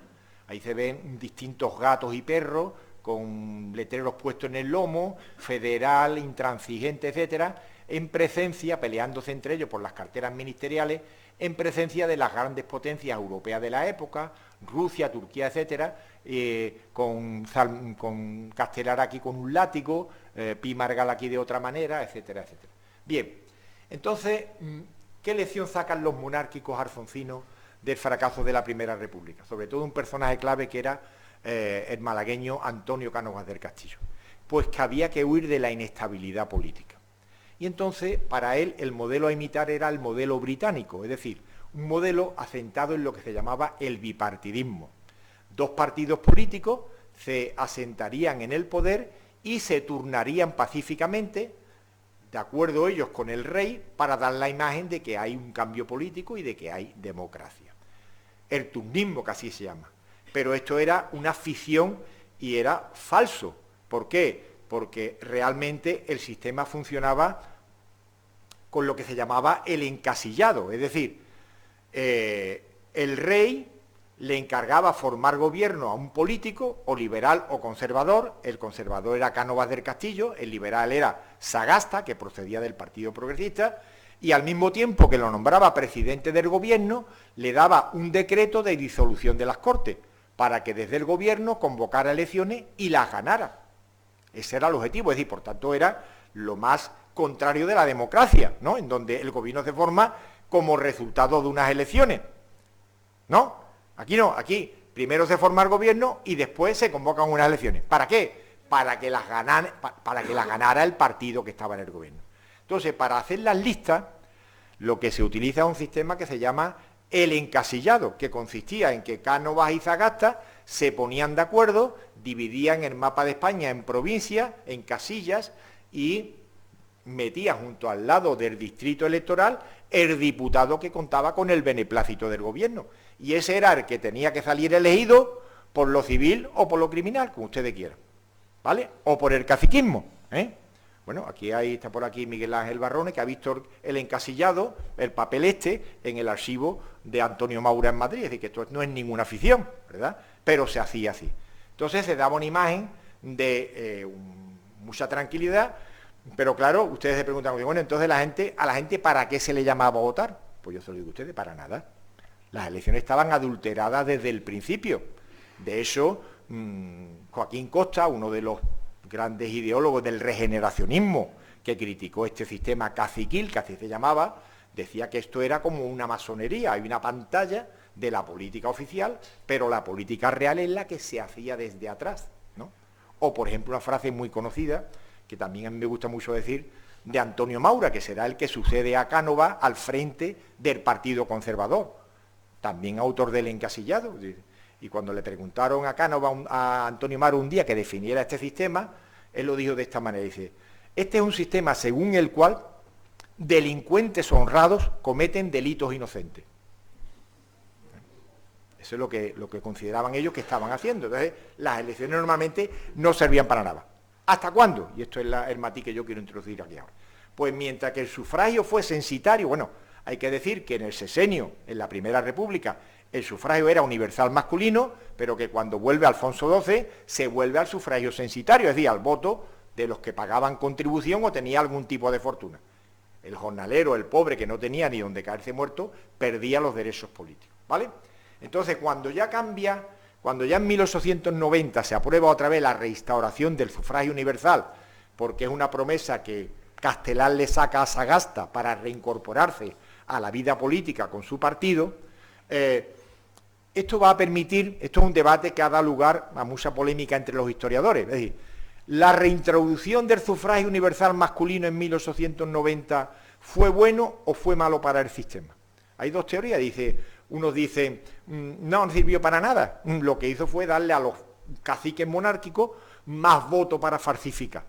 Ahí se ven distintos gatos y perros con letreros puestos en el lomo, federal, intransigente, etcétera, en presencia, peleándose entre ellos por las carteras ministeriales, en presencia de las grandes potencias europeas de la época, Rusia, Turquía, etcétera, con Castelar aquí con un látigo, Pi Margall aquí de otra manera, etcétera, etcétera. Bien, entonces, ¿qué lección sacan los monárquicos alfonsinos del fracaso de la Primera República? Sobre todo un personaje clave que era el malagueño Antonio Cánovas del Castillo. Pues que había que huir de la inestabilidad política. Y entonces, para él, el modelo a imitar era el modelo británico, es decir, un modelo asentado en lo que se llamaba el bipartidismo. 2 partidos políticos se asentarían en el poder y se turnarían pacíficamente, de acuerdo ellos con el rey, para dar la imagen de que hay un cambio político y de que hay democracia. El turnismo, que así se llama. Pero esto era una ficción y era falso. ¿Por qué? Porque realmente el sistema funcionaba con lo que se llamaba el encasillado, es decir, el rey le encargaba formar gobierno a un político, o liberal o conservador. El conservador era Cánovas del Castillo, el liberal era Sagasta, que procedía del Partido Progresista, y al mismo tiempo que lo nombraba presidente del gobierno, le daba un decreto de disolución de las Cortes, para que desde el gobierno convocara elecciones y las ganara. Ese era el objetivo, es decir, por tanto era lo más contrario de la democracia, ¿no? En donde el gobierno se forma como resultado de unas elecciones, ¿no? Aquí no, aquí primero se forma el gobierno y después se convocan unas elecciones. ¿Para qué? Para que las ganara el partido que estaba en el gobierno. Entonces, para hacer las listas, lo que se utiliza es un sistema que se llama el encasillado, que consistía en que Cánovas y Sagasta se ponían de acuerdo, dividían el mapa de España en provincias, en casillas, y metía junto al lado del distrito electoral el diputado que contaba con el beneplácito del gobierno. Y ese era el que tenía que salir elegido por lo civil o por lo criminal, como ustedes quieran, ¿vale? O por el caciquismo, Bueno, está por aquí Miguel Ángel Barrone, que ha visto el encasillado, el papel en el archivo de Antonio Maura en Madrid. Es decir, que esto no es ninguna ficción, ¿verdad? Pero se hacía así. Entonces se daba una imagen de mucha tranquilidad, pero claro, ustedes se preguntan, bueno, entonces a la gente ¿para qué se le llamaba a votar? Pues yo se lo digo a ustedes, para nada. Las elecciones estaban adulteradas desde el principio. De hecho, Joaquín Costa, uno de los grandes ideólogos del regeneracionismo, que criticó este sistema caciquil, que así se llamaba, decía que esto era como una masonería, hay una pantalla de la política oficial, pero la política real es la que se hacía desde atrás, ¿no? O, por ejemplo, una frase muy conocida, que también a mí me gusta mucho decir, de Antonio Maura, que será el que sucede a Cánova al frente del Partido Conservador, también autor del encasillado. Y cuando le preguntaron a Cánova, a Antonio Maura un día que definiera este sistema, él lo dijo de esta manera, dice, este es un sistema según el cual delincuentes honrados cometen delitos inocentes. Eso es lo que consideraban ellos que estaban haciendo. Entonces, las elecciones normalmente no servían para nada. ¿Hasta cuándo? Y esto es el matiz que yo quiero introducir aquí ahora. Pues mientras que el sufragio fue censitario, bueno, hay que decir que en el sexenio, en la Primera República, el sufragio era universal masculino, pero que cuando vuelve Alfonso XII se vuelve al sufragio censitario, es decir, al voto de los que pagaban contribución o tenía algún tipo de fortuna. El jornalero, el pobre, que no tenía ni donde caerse muerto, perdía los derechos políticos, ¿vale? Entonces, cuando ya en 1890 se aprueba otra vez la reinstauración del sufragio universal, porque es una promesa que Castelar le saca a Sagasta para reincorporarse a la vida política con su partido, esto va a permitir, esto es un debate que ha dado lugar a mucha polémica entre los historiadores, es decir, la reintroducción del sufragio universal masculino en 1890 ¿fue bueno o fue malo para el sistema? Hay dos teorías, unos dicen, no sirvió para nada, lo que hizo fue darle a los caciques monárquicos más votos para falsificar.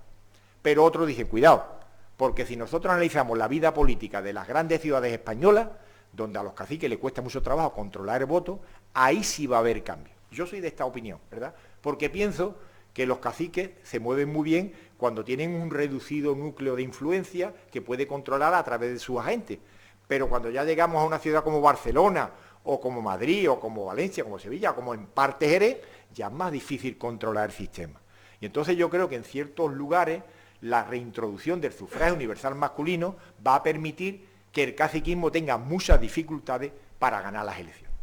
Pero otros dicen, cuidado, porque si nosotros analizamos la vida política de las grandes ciudades españolas, donde a los caciques les cuesta mucho trabajo controlar el voto, ahí sí va a haber cambio. Yo soy de esta opinión, ¿verdad? Porque pienso que los caciques se mueven muy bien cuando tienen un reducido núcleo de influencia que puede controlar a través de sus agentes. Pero cuando ya llegamos a una ciudad como Barcelona, o como Madrid, o como Valencia, como Sevilla, como en parte Jerez, ya es más difícil controlar el sistema. Y entonces yo creo que en ciertos lugares la reintroducción del sufragio universal masculino va a permitir que el caciquismo tenga muchas dificultades para ganar las elecciones.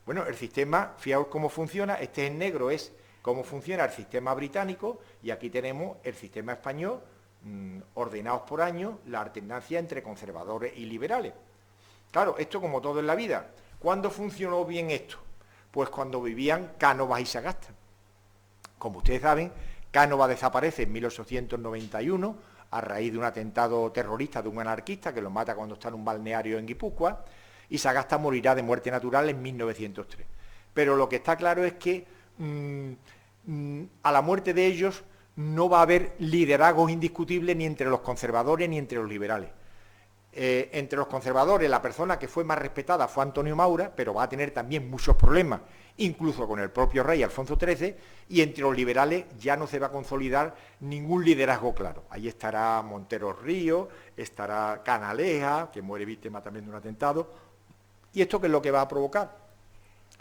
Bueno, el sistema, fijaos cómo funciona, este en negro es cómo funciona el sistema británico, y aquí tenemos el sistema español, ordenados por año, la alternancia entre conservadores y liberales. Claro, esto como todo en la vida. ¿Cuándo funcionó bien esto? Pues cuando vivían Cánovas y Sagasta. Como ustedes saben, Cánova desaparece en 1891 a raíz de un atentado terrorista de un anarquista que lo mata cuando está en un balneario en Guipúzcoa, y Sagasta morirá de muerte natural en 1903. Pero lo que está claro es que a la muerte de ellos no va a haber liderazgos indiscutibles ni entre los conservadores ni entre los liberales. Entre los conservadores la persona que fue más respetada fue Antonio Maura, pero va a tener también muchos problemas, incluso con el propio rey Alfonso XIII, y entre los liberales ya no se va a consolidar ningún liderazgo claro. Ahí estará Montero Ríos, estará Canaleja, que muere víctima también de un atentado. ¿Y esto qué es lo que va a provocar?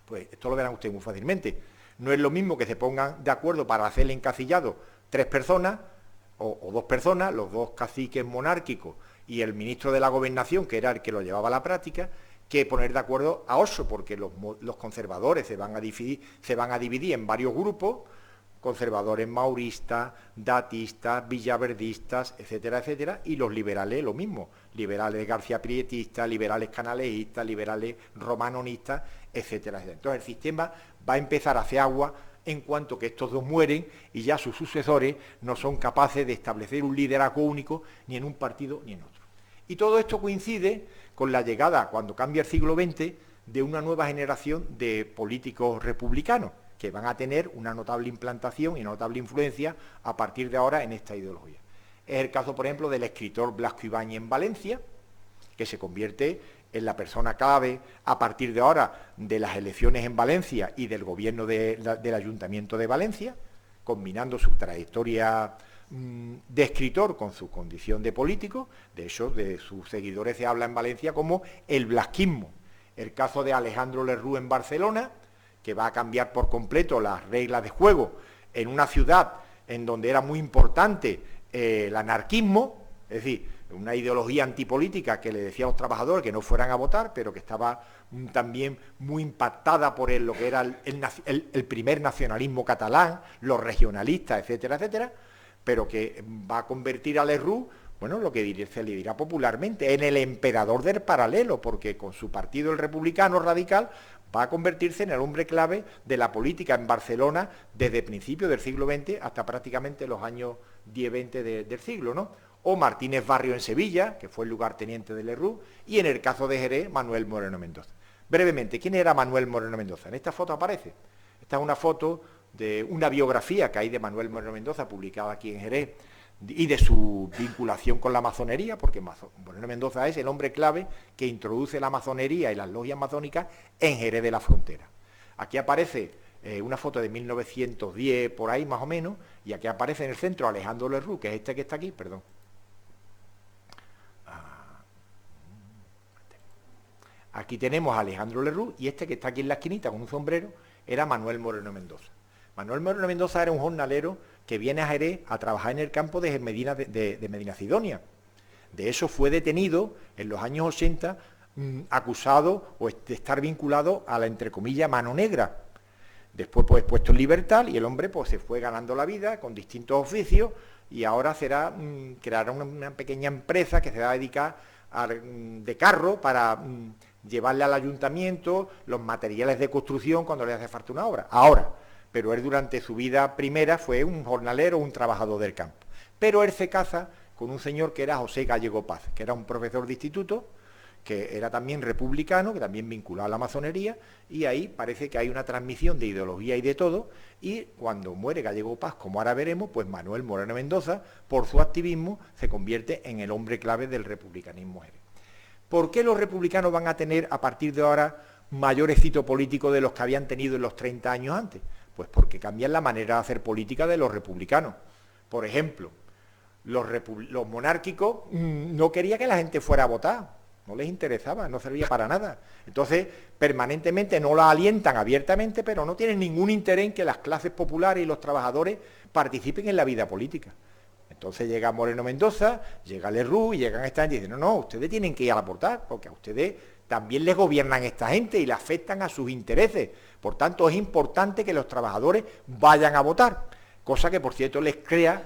Pues esto lo verán ustedes muy fácilmente. No es lo mismo que se pongan de acuerdo para hacer el encasillado 3 personas o 2 personas, los 2 caciques monárquicos y el ministro de la Gobernación, que era el que lo llevaba a la práctica, que poner de acuerdo a 8, porque los conservadores se van a dividir en varios grupos, conservadores mauristas, datistas, villaverdistas, etcétera, etcétera, y los liberales lo mismo, liberales García Prietistas, liberales canalejistas, liberales romanonistas, etcétera, etcétera. Entonces el sistema va a empezar a hacer agua en cuanto que estos dos mueren y ya sus sucesores no son capaces de establecer un liderazgo único ni en un partido ni en otro. Y todo esto coincide con la llegada, cuando cambia el siglo XX, de una nueva generación de políticos republicanos que van a tener una notable implantación y una notable influencia a partir de ahora en esta ideología. Es el caso, por ejemplo, del escritor Blasco Ibáñez en Valencia, que se convierte en la persona clave a partir de ahora de las elecciones en Valencia y del gobierno del Ayuntamiento de Valencia, combinando su trayectoria de escritor con su condición de político. De hecho, de sus seguidores se habla en Valencia como el blasquismo. El caso de Alejandro Lerroux en Barcelona, que va a cambiar por completo las reglas de juego en una ciudad en donde era muy importante el anarquismo, es decir, una ideología antipolítica que le decía a los trabajadores que no fueran a votar, pero que estaba también muy impactada por lo que era el primer nacionalismo catalán, los regionalistas, etcétera, etcétera, pero que va a convertir a Lerroux, bueno, lo que se le dirá popularmente, en el emperador del paralelo, porque con su partido, el Republicano Radical, va a convertirse en el hombre clave de la política en Barcelona desde principios del siglo XX hasta prácticamente los años 10-20 del siglo, ¿no? O Martínez Barrio en Sevilla, que fue el lugarteniente de Lerroux, y en el caso de Jerez, Manuel Moreno Mendoza. Brevemente, ¿quién era Manuel Moreno Mendoza? En esta foto aparece. Esta es una foto de una biografía que hay de Manuel Moreno Mendoza, publicada aquí en Jerez, y de su vinculación con la masonería, porque Moreno Mendoza es el hombre clave que introduce la masonería y las logias masónicas en Jerez de la Frontera. Aquí aparece una foto de 1910, por ahí más o menos, y aquí aparece en el centro Alejandro Lerroux, que es este que está aquí, perdón. Aquí tenemos a Alejandro Lerroux, y este que está aquí en la esquinita con un sombrero era Manuel Moreno Mendoza. Manuel Moreno Mendoza era un jornalero que viene a Jerez a trabajar en el campo de Medinasidonia. De eso fue detenido en los años 80, acusado de estar vinculado a la, entre comillas, mano negra. Después pues puesto en libertad y el hombre pues se fue ganando la vida con distintos oficios y ahora creará una pequeña empresa que se va a dedicar de carro para llevarle al ayuntamiento los materiales de construcción cuando le hace falta una obra. Ahora, pero él durante su vida primera fue un jornalero, un trabajador del campo. Pero él se casa con un señor que era José Gallego Paz, que era un profesor de instituto, que era también republicano, que también vinculado a la masonería, y ahí parece que hay una transmisión de ideología y de todo, y cuando muere Gallego Paz, como ahora veremos, pues Manuel Moreno Mendoza, por su activismo, se convierte en el hombre clave del republicanismo jerez. ¿Por qué los republicanos van a tener, a partir de ahora, mayor éxito político de los que habían tenido en los 30 años antes? Pues porque cambian la manera de hacer política de los republicanos. Por ejemplo, los monárquicos no querían que la gente fuera a votar, no les interesaba, no servía para nada. Entonces, permanentemente no la alientan abiertamente, pero no tienen ningún interés en que las clases populares y los trabajadores participen en la vida política. Entonces llega Moreno Mendoza, llega Lerroux y llegan esta gente y dicen, no, ustedes tienen que ir a votar, porque a ustedes también les gobiernan esta gente y le afectan a sus intereses. Por tanto, es importante que los trabajadores vayan a votar, cosa que, por cierto, les crea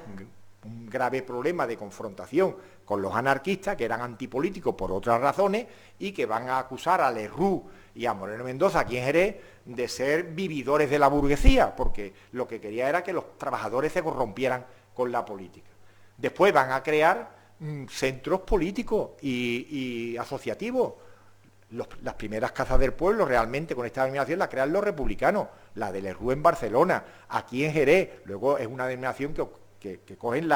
un grave problema de confrontación con los anarquistas, que eran antipolíticos por otras razones, y que van a acusar a Lerroux y a Moreno Mendoza, aquí en Jerez, de ser vividores de la burguesía, porque lo que quería era que los trabajadores se corrompieran con la política. Después van a crear centros políticos y asociativos. Las primeras casas del pueblo realmente con esta denominación la crean los republicanos, la de Lerroux en Barcelona, aquí en Jerez, luego es una denominación que cogen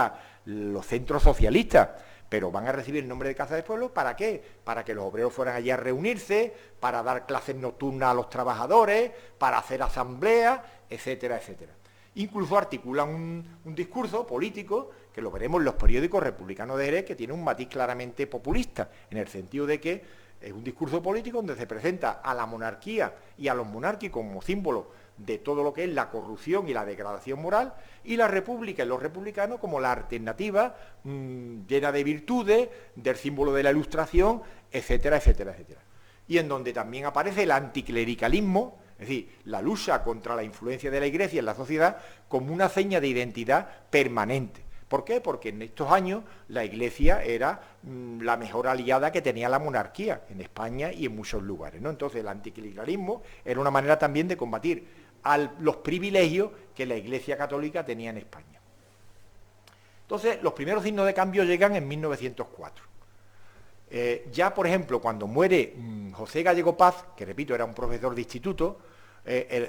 los centros socialistas, pero van a recibir el nombre de Casa del Pueblo, ¿para qué? Para que los obreros fueran allí a reunirse, para dar clases nocturnas a los trabajadores, para hacer asambleas, etcétera, etcétera. Incluso articulan un discurso político, que lo veremos en los periódicos republicanos de Jerez, que tiene un matiz claramente populista, en el sentido de que es un discurso político donde se presenta a la monarquía y a los monárquicos como símbolo de todo lo que es la corrupción y la degradación moral, y la república y los republicanos como la alternativa llena de virtudes, del símbolo de la ilustración, etcétera, etcétera, etcétera. Y en donde también aparece el anticlericalismo, es decir, la lucha contra la influencia de la Iglesia en la sociedad como una seña de identidad permanente. ¿Por qué? Porque en estos años la Iglesia era la mejor aliada que tenía la monarquía en España y en muchos lugares, ¿no? Entonces el anticlericalismo era una manera también de combatir los privilegios que la Iglesia católica tenía en España. Entonces los primeros signos de cambio llegan en 1904. Ya, por ejemplo, cuando muere José Gallego Paz, que repito, era un profesor de instituto,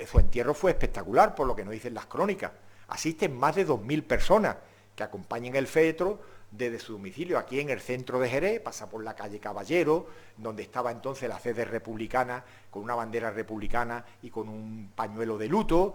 su entierro fue espectacular, por lo que nos dicen las crónicas. Asisten más de 2000 personas que acompañan el féretro desde su domicilio aquí en el centro de Jerez, pasa por la calle Caballero, donde estaba entonces la sede republicana, con una bandera republicana y con un pañuelo de luto,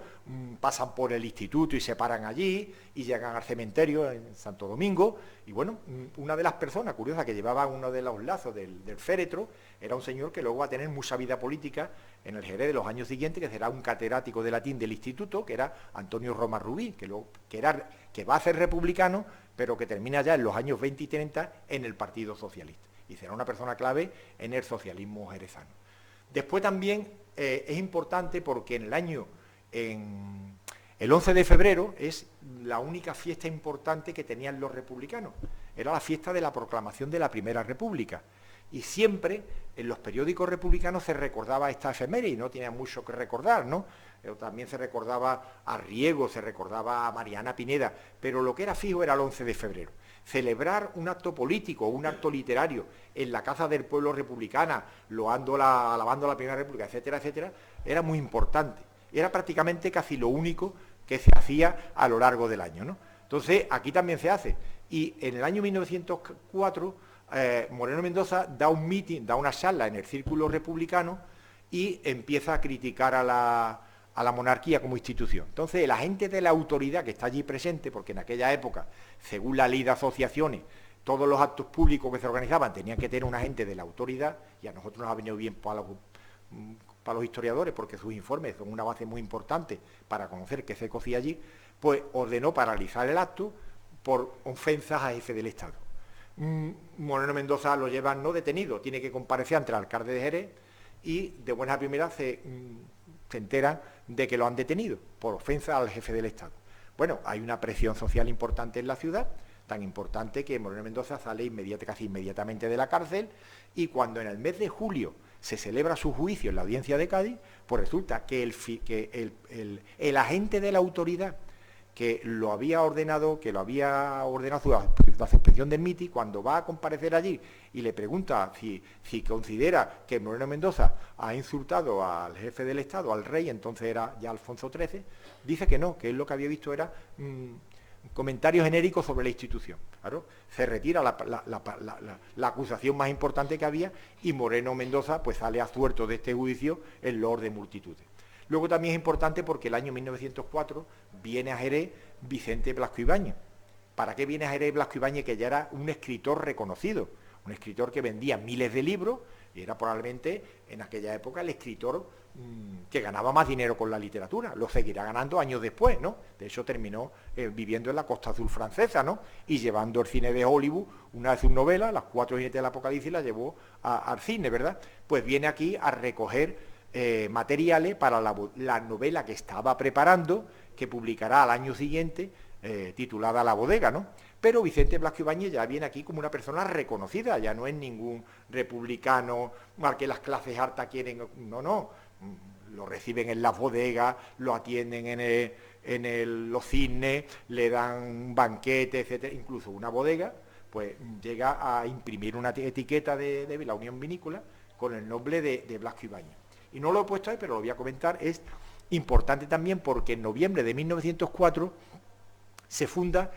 pasan por el instituto y se paran allí y llegan al cementerio en Santo Domingo. Y bueno, una de las personas curiosas que llevaba uno de los lazos del féretro era un señor que luego va a tener mucha vida política en el Jerez de los años siguientes, que será un catedrático de latín del instituto, que era Antonio Roma Rubí, que va a ser republicano, pero que termina ya en los años 20 y 30 en el Partido Socialista. Y será una persona clave en el socialismo jerezano. Después también es importante porque el 11 de febrero es la única fiesta importante que tenían los republicanos. Era la fiesta de la proclamación de la Primera República. Y siempre en los periódicos republicanos se recordaba esta efeméride y no tenía mucho que recordar, ¿no? También se recordaba a Riego, se recordaba a Mariana Pineda, pero lo que era fijo era el 11 de febrero. Celebrar un acto político, un acto literario en la Casa del Pueblo Republicana, alabando la Primera República, etcétera, etcétera, era muy importante. Era prácticamente casi lo único que se hacía a lo largo del año, ¿no? Entonces, aquí también se hace. Y en el año 1904... Moreno Mendoza da un meeting, da una charla en el Círculo Republicano y empieza a criticar a la monarquía como institución. Entonces, la gente de la autoridad que está allí presente, porque en aquella época, según la ley de asociaciones, todos los actos públicos que se organizaban tenían que tener un agente de la autoridad, y a nosotros nos ha venido bien para los historiadores, porque sus informes son una base muy importante para conocer qué se cocía allí, pues ordenó paralizar el acto por ofensas a jefe del Estado. Moreno Mendoza lo llevan no detenido, tiene que comparecer ante el alcalde de Jerez y de buena primera se enteran de que lo han detenido por ofensa al jefe del Estado. Bueno, hay una presión social importante en la ciudad, tan importante que Moreno Mendoza sale casi inmediatamente de la cárcel, y cuando en el mes de julio se celebra su juicio en la audiencia de Cádiz, pues resulta que el agente de la autoridad que lo había ordenado la suspensión del mitin, cuando va a comparecer allí y le pregunta si considera que Moreno Mendoza ha insultado al jefe del Estado, al rey, entonces era ya Alfonso XIII, dice que no, que él lo que había visto era comentarios genéricos sobre la institución. Claro, se retira la acusación más importante que había y Moreno Mendoza pues sale absuelto de este juicio en loor de multitudes. Luego también es importante porque el año 1904 viene a Jerez Vicente Blasco Ibáñez. ¿Para qué viene a Jerez Blasco Ibáñez? Que ya era un escritor reconocido, un escritor que vendía miles de libros y era probablemente en aquella época el escritor que ganaba más dinero con la literatura. Lo seguirá ganando años después, ¿no? De hecho terminó viviendo en la Costa Azul francesa, ¿no? Y llevando el cine de Hollywood, una de sus novelas, Las Cuatro Jinetes del Apocalipsis, la llevó al cine, ¿verdad? Pues viene aquí a recoger materiales para la novela que estaba preparando, que publicará al año siguiente, titulada La Bodega, ¿no? Pero Vicente Blasco Ibáñez ya viene aquí como una persona reconocida, ya no es ningún republicano al que las clases altas quieren, no, lo reciben en las bodegas, lo atienden en los cines, le dan banquetes, etcétera, incluso una bodega, pues llega a imprimir una etiqueta de la Unión Vinícola con el nombre de Blasco Ibáñez. Y no lo he puesto ahí, pero lo voy a comentar, es importante también porque en noviembre de 1904 se funda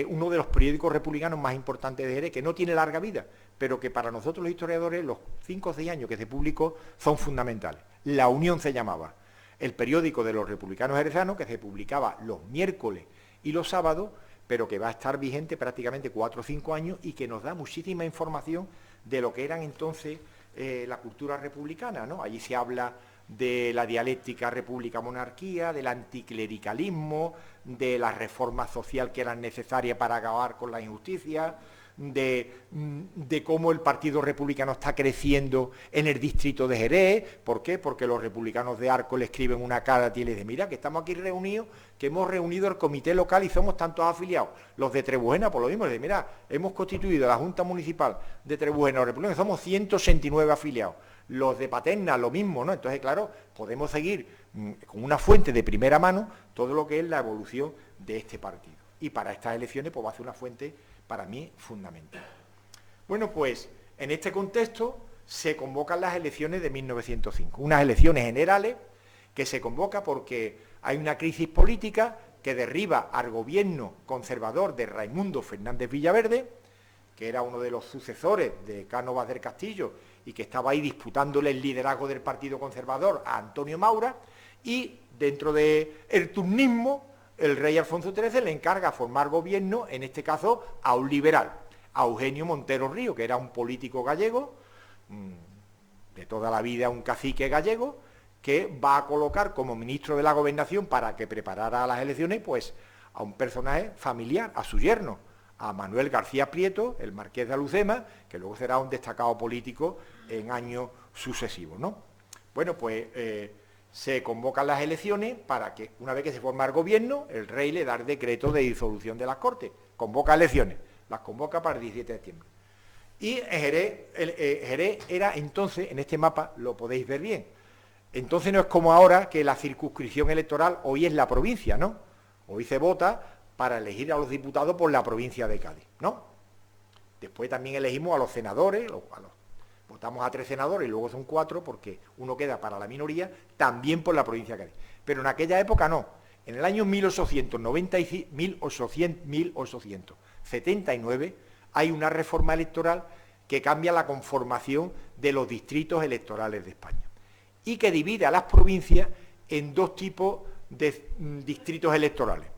uno de los periódicos republicanos más importantes de Jerez, que no tiene larga vida, pero que para nosotros los historiadores los 5 o 6 años que se publicó son fundamentales. La Unión se llamaba, el periódico de los republicanos jerezanos, que se publicaba los miércoles y los sábados, pero que va a estar vigente prácticamente 4 o 5 años y que nos da muchísima información de lo que eran entonces la cultura republicana, ¿no? Allí se habla de la dialéctica república-monarquía, del anticlericalismo, de la reforma social que eran necesarias para acabar con la injusticia, de cómo el Partido Republicano está creciendo en el distrito de Jerez. ¿Por qué? Porque los republicanos de Arco le escriben una carta y le dicen, mira, que estamos aquí reunidos, que hemos reunido el comité local y somos tantos afiliados. Los de Trebujena, por lo mismo, le dicen, mira, hemos constituido la Junta Municipal de Trebujena, los republicanos, somos 169 afiliados. Los de Paterna, lo mismo, ¿no? Entonces, claro, podemos seguir con una fuente de primera mano todo lo que es la evolución de este partido. Y para estas elecciones, pues va a ser una fuente, para mí, fundamental. Bueno, pues, en este contexto se convocan las elecciones de 1905, unas elecciones generales que se convoca porque hay una crisis política que derriba al gobierno conservador de Raimundo Fernández Villaverde, que era uno de los sucesores de Cánovas del Castillo y que estaba ahí disputándole el liderazgo del Partido Conservador a Antonio Maura, y dentro del turnismo, el rey Alfonso XIII le encarga formar gobierno, en este caso, a un liberal, a Eugenio Montero Río, que era un político gallego, de toda la vida un cacique gallego, que va a colocar como ministro de la Gobernación, para que preparara las elecciones, pues a un personaje familiar, a su yerno, a Manuel García Prieto, el marqués de Alucema, que luego será un destacado político en años sucesivos, ¿no? Bueno, pues se convocan las elecciones para que, una vez que se forma el gobierno, el rey le da el decreto de disolución de las Cortes, convoca elecciones, las convoca para el 17 de septiembre. Y Jerez era entonces, en este mapa lo podéis ver bien, entonces no es como ahora que la circunscripción electoral hoy es la provincia, ¿no? Hoy se vota para elegir a los diputados por la provincia de Cádiz, ¿no? Después también elegimos a los senadores, votamos a 3 senadores y luego son 4 porque uno queda para la minoría, también por la provincia de Cádiz. Pero en aquella época no. En el año 1879 hay una reforma electoral que cambia la conformación de los distritos electorales de España y que divide a las provincias en 2 tipos de distritos electorales.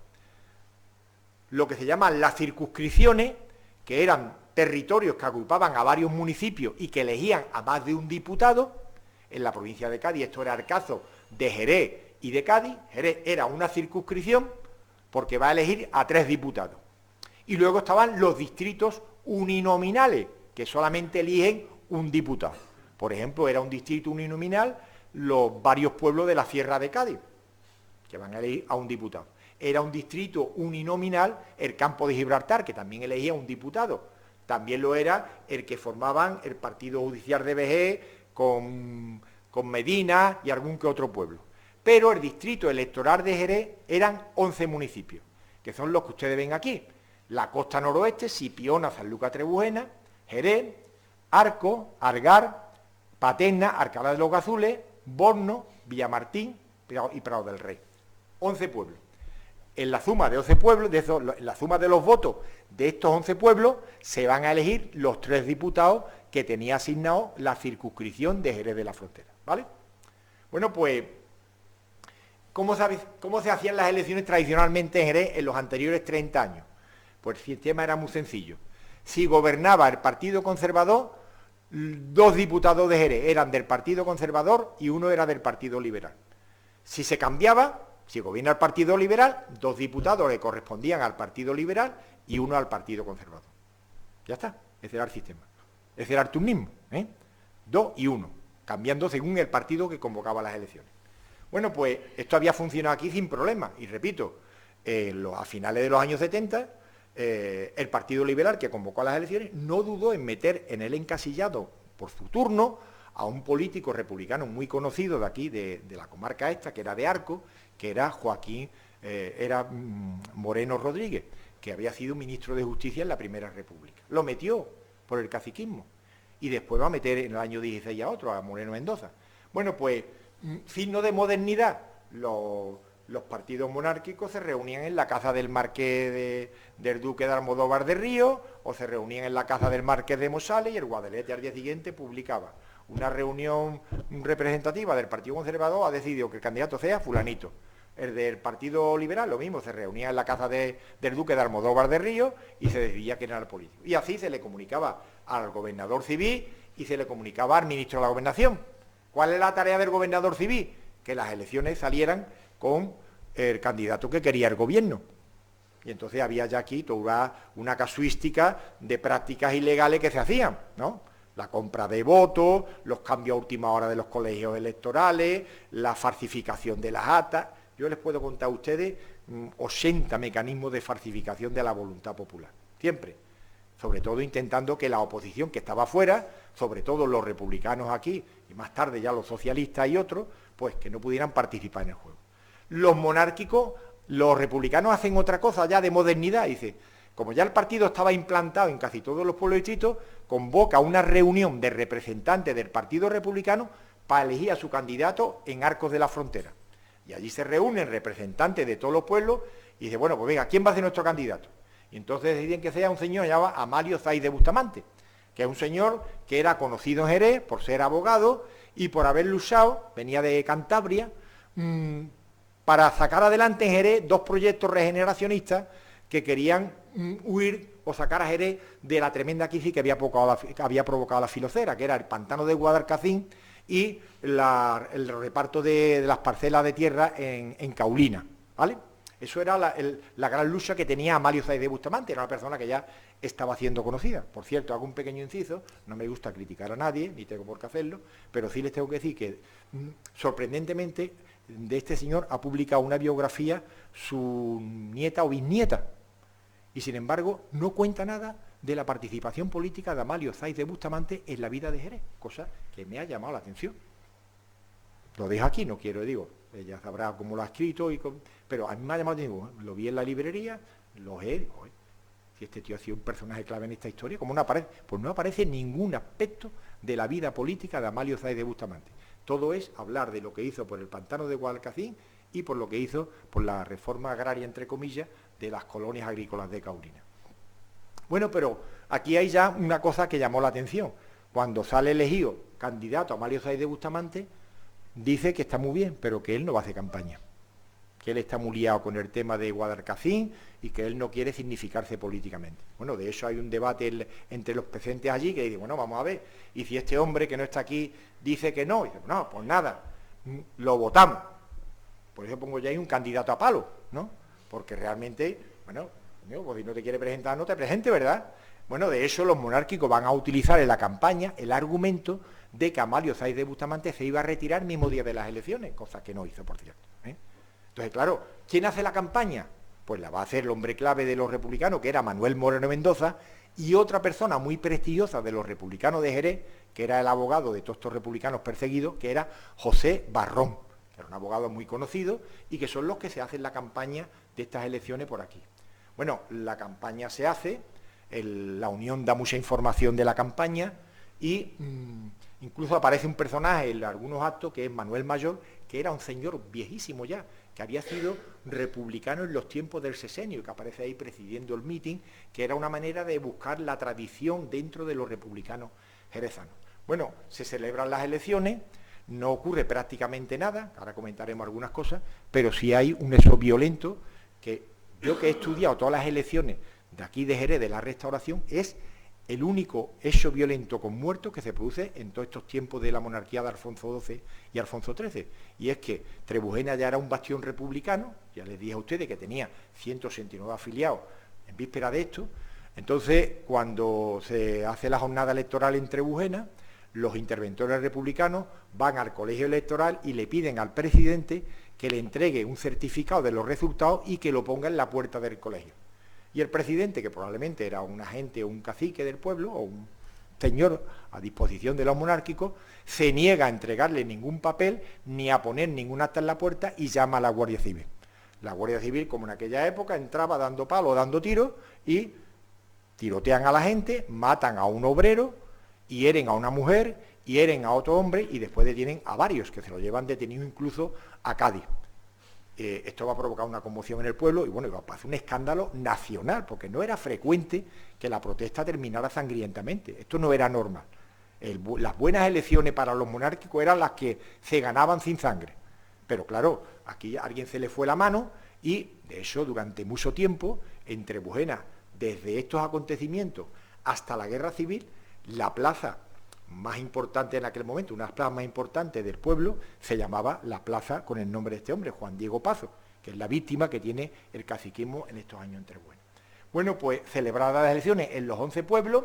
Lo que se llaman las circunscripciones, que eran territorios que agrupaban a varios municipios y que elegían a más de un diputado. En la provincia de Cádiz esto era el caso de Jerez y de Cádiz. Jerez era una circunscripción porque va a elegir a 3 diputados. Y luego estaban los distritos uninominales, que solamente eligen un diputado. Por ejemplo, era un distrito uninominal los varios pueblos de la Sierra de Cádiz, que van a elegir a un diputado. Era un distrito uninominal el Campo de Gibraltar, que también elegía un diputado. También lo era el que formaban el partido judicial de Vejer con Medina y algún que otro pueblo. Pero el distrito electoral de Jerez eran 11 municipios, que son los que ustedes ven aquí. La costa noroeste, Sipiona, Sanlúcar, Trebujena, Jerez, Arco, Algar, Paterna, Alcalá de los Gazules, Borno, Villamartín y Prado del Rey. 11 pueblos. En la suma de 11 pueblos, en la suma de los votos de estos 11 pueblos, se van a elegir los 3 diputados que tenía asignado la circunscripción de Jerez de la Frontera, ¿vale? Bueno, pues, ¿cómo se hacían las elecciones tradicionalmente en Jerez en los anteriores 30 años? Pues el sistema era muy sencillo. Si gobernaba el Partido Conservador, 2 diputados de Jerez eran del Partido Conservador y 1 era del Partido Liberal. Si se cambiaba, si gobierna el Partido Liberal, 2 diputados le correspondían al Partido Liberal y 1 al Partido Conservador. Ya está, ese era el sistema. Ese era el turnismo, 2 y 1, cambiando según el partido que convocaba las elecciones. Bueno, pues esto había funcionado aquí sin problema, y repito, a finales de los años 70, el Partido Liberal que convocó a las elecciones no dudó en meter en el encasillado por su turno a un político republicano muy conocido de aquí, de la comarca esta, que era de Arco, que era Joaquín Moreno Rodríguez, que había sido ministro de Justicia en la Primera República. Lo metió por el caciquismo y después va a meter en el año 16 a otro, a Moreno Mendoza. Bueno, pues, signo de modernidad, los partidos monárquicos se reunían en la casa del marqués del duque de Almodóvar de Río, o se reunían en la casa del marqués de Mosales, y el Guadalete al día siguiente publicaba una reunión representativa del Partido Conservador, ha decidido que el candidato sea fulanito. El del Partido Liberal, lo mismo, se reunía en la casa del duque de Almodóvar de Río y se decidía quién era el político. Y así se le comunicaba al gobernador civil y se le comunicaba al ministro de la Gobernación. ¿Cuál es la tarea del gobernador civil? Que las elecciones salieran con el candidato que quería el gobierno. Y entonces había ya aquí toda una casuística de prácticas ilegales que se hacían, ¿no? La compra de votos, los cambios a última hora de los colegios electorales, la falsificación de las actas. Yo les puedo contar a ustedes 80 mecanismos de falsificación de la voluntad popular. Siempre. Sobre todo intentando que la oposición que estaba fuera, sobre todo los republicanos aquí, y más tarde ya los socialistas y otros, pues que no pudieran participar en el juego. Los monárquicos, los republicanos hacen otra cosa ya de modernidad, dice, como ya el partido estaba implantado en casi todos los pueblos distritos, convoca una reunión de representantes del Partido Republicano para elegir a su candidato en Arcos de la Frontera. Y allí se reúnen representantes de todos los pueblos y dice, bueno, pues venga, ¿quién va a ser nuestro candidato? Y entonces deciden que sea un señor llamado Amalio Sáiz de Bustamante, que es un señor que era conocido en Jerez por ser abogado y por haber luchado, venía de Cantabria, para sacar adelante en Jerez 2 proyectos regeneracionistas que querían huir o sacar a Jerez de la tremenda crisis que había provocado la filocera, que era el pantano de Guadalcacín y el reparto de las parcelas de tierra en Caulina, ¿vale? Eso era la gran lucha que tenía Amalio Sáiz de Bustamante, era una persona que ya estaba siendo conocida. Por cierto, hago un pequeño inciso, no me gusta criticar a nadie, ni tengo por qué hacerlo, pero sí les tengo que decir que, sorprendentemente, de este señor ha publicado una biografía su nieta o bisnieta, y sin embargo no cuenta nada de la participación política de Amalio Sáiz de Bustamante en la vida de Jerez, cosa que me ha llamado la atención. Lo dejo aquí, no quiero, digo, ella sabrá cómo lo ha escrito, pero a mí me ha llamado la atención, lo vi en la librería, lo he, si este tío ha sido un personaje clave en esta historia, como no aparece, pues no aparece ningún aspecto de la vida política de Amalio Sáiz de Bustamante. Todo es hablar de lo que hizo por el pantano de Guadalcacín y por lo que hizo por la reforma agraria, entre comillas, de las colonias agrícolas de Caulina. Bueno, pero aquí hay ya una cosa que llamó la atención. Cuando sale elegido candidato Amalio Sáiz de Bustamante, dice que está muy bien, pero que él no va a hacer campaña, que él está muy liado con el tema de Guadalcacín y que él no quiere significarse políticamente. Bueno, de eso hay un debate entre los presentes allí que dicen, bueno, vamos a ver, y si este hombre que no está aquí dice que no, y dice, no, pues nada, lo votamos. Por eso pongo ya ahí un candidato a palo, ¿no? Porque realmente, bueno, pues si no te quiere presentar, no te presente, ¿verdad? Bueno, de eso los monárquicos van a utilizar en la campaña el argumento de que Amalio Sáiz de Bustamante se iba a retirar el mismo día de las elecciones, cosa que no hizo, por cierto, ¿eh? Entonces, claro, ¿quién hace la campaña? Pues la va a hacer el hombre clave de los republicanos, que era Manuel Moreno Mendoza, y otra persona muy prestigiosa de los republicanos de Jerez, que era el abogado de todos estos republicanos perseguidos, que era José Barrón, que era un abogado muy conocido, y que son los que se hacen la campaña de estas elecciones por aquí. Bueno, la campaña se hace, la Unión da mucha información de la campaña, y incluso aparece un personaje en algunos actos, que es Manuel Mayor, que era un señor viejísimo ya, que había sido republicano en los tiempos del sexenio y que aparece ahí presidiendo el mitin, que era una manera de buscar la tradición dentro de los republicanos jerezanos. Bueno, se celebran las elecciones, no ocurre prácticamente nada, ahora comentaremos algunas cosas, pero sí hay un hecho violento que yo, que he estudiado todas las elecciones de aquí de Jerez, de la Restauración, es el único hecho violento con muertos que se produce en todos estos tiempos de la monarquía de Alfonso XII y Alfonso XIII. Y es que Trebujena ya era un bastión republicano, ya les dije a ustedes que tenía 169 afiliados en víspera de esto. Entonces, cuando se hace la jornada electoral en Trebujena, los interventores republicanos van al colegio electoral y le piden al presidente que le entregue un certificado de los resultados y que lo ponga en la puerta del colegio. Y el presidente, que probablemente era un agente o un cacique del pueblo, o un señor a disposición de los monárquicos, se niega a entregarle ningún papel ni a poner ningún acta en la puerta y llama a la Guardia Civil. La Guardia Civil, como en aquella época, entraba dando palos, dando tiros, y tirotean a la gente, matan a un obrero, hieren a una mujer, hieren a otro hombre y después detienen a varios, que se lo llevan detenido incluso a Cádiz. Esto va a provocar una conmoción en el pueblo y bueno, va a hacer un escándalo nacional, porque no era frecuente que la protesta terminara sangrientamente, esto no era normal. Las buenas elecciones para los monárquicos eran las que se ganaban sin sangre, pero claro, aquí a alguien se le fue la mano y de hecho durante mucho tiempo, en Trebujena, desde estos acontecimientos hasta la guerra civil, la plaza más importante en aquel momento, una de las plazas más importantes del pueblo, se llamaba la plaza con el nombre de este hombre, Juan Diego Pazo, que es la víctima que tiene el caciquismo en estos años en Trebujena. Bueno, pues celebradas las elecciones en los 11 pueblos,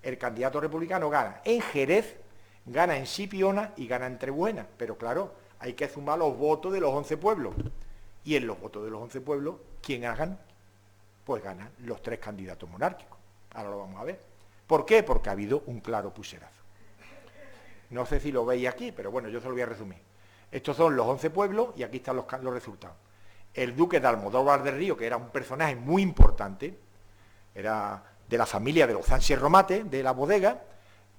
el candidato republicano gana en Jerez, gana en Chipiona y gana en Trebujena, pero claro, hay que sumar los votos de los 11 pueblos, y en los votos de los 11 pueblos, ¿quién hagan? Pues ganan los 3 candidatos monárquicos. Ahora lo vamos a ver. ¿Por qué? Porque ha habido un claro pucherazo. No sé si lo veis aquí, pero bueno, yo se lo voy a resumir. Estos son los 11 pueblos y aquí están los resultados. El duque de Almodóvar del Río, que era un personaje muy importante, era de la familia de los Sánchez Romate, de la bodega,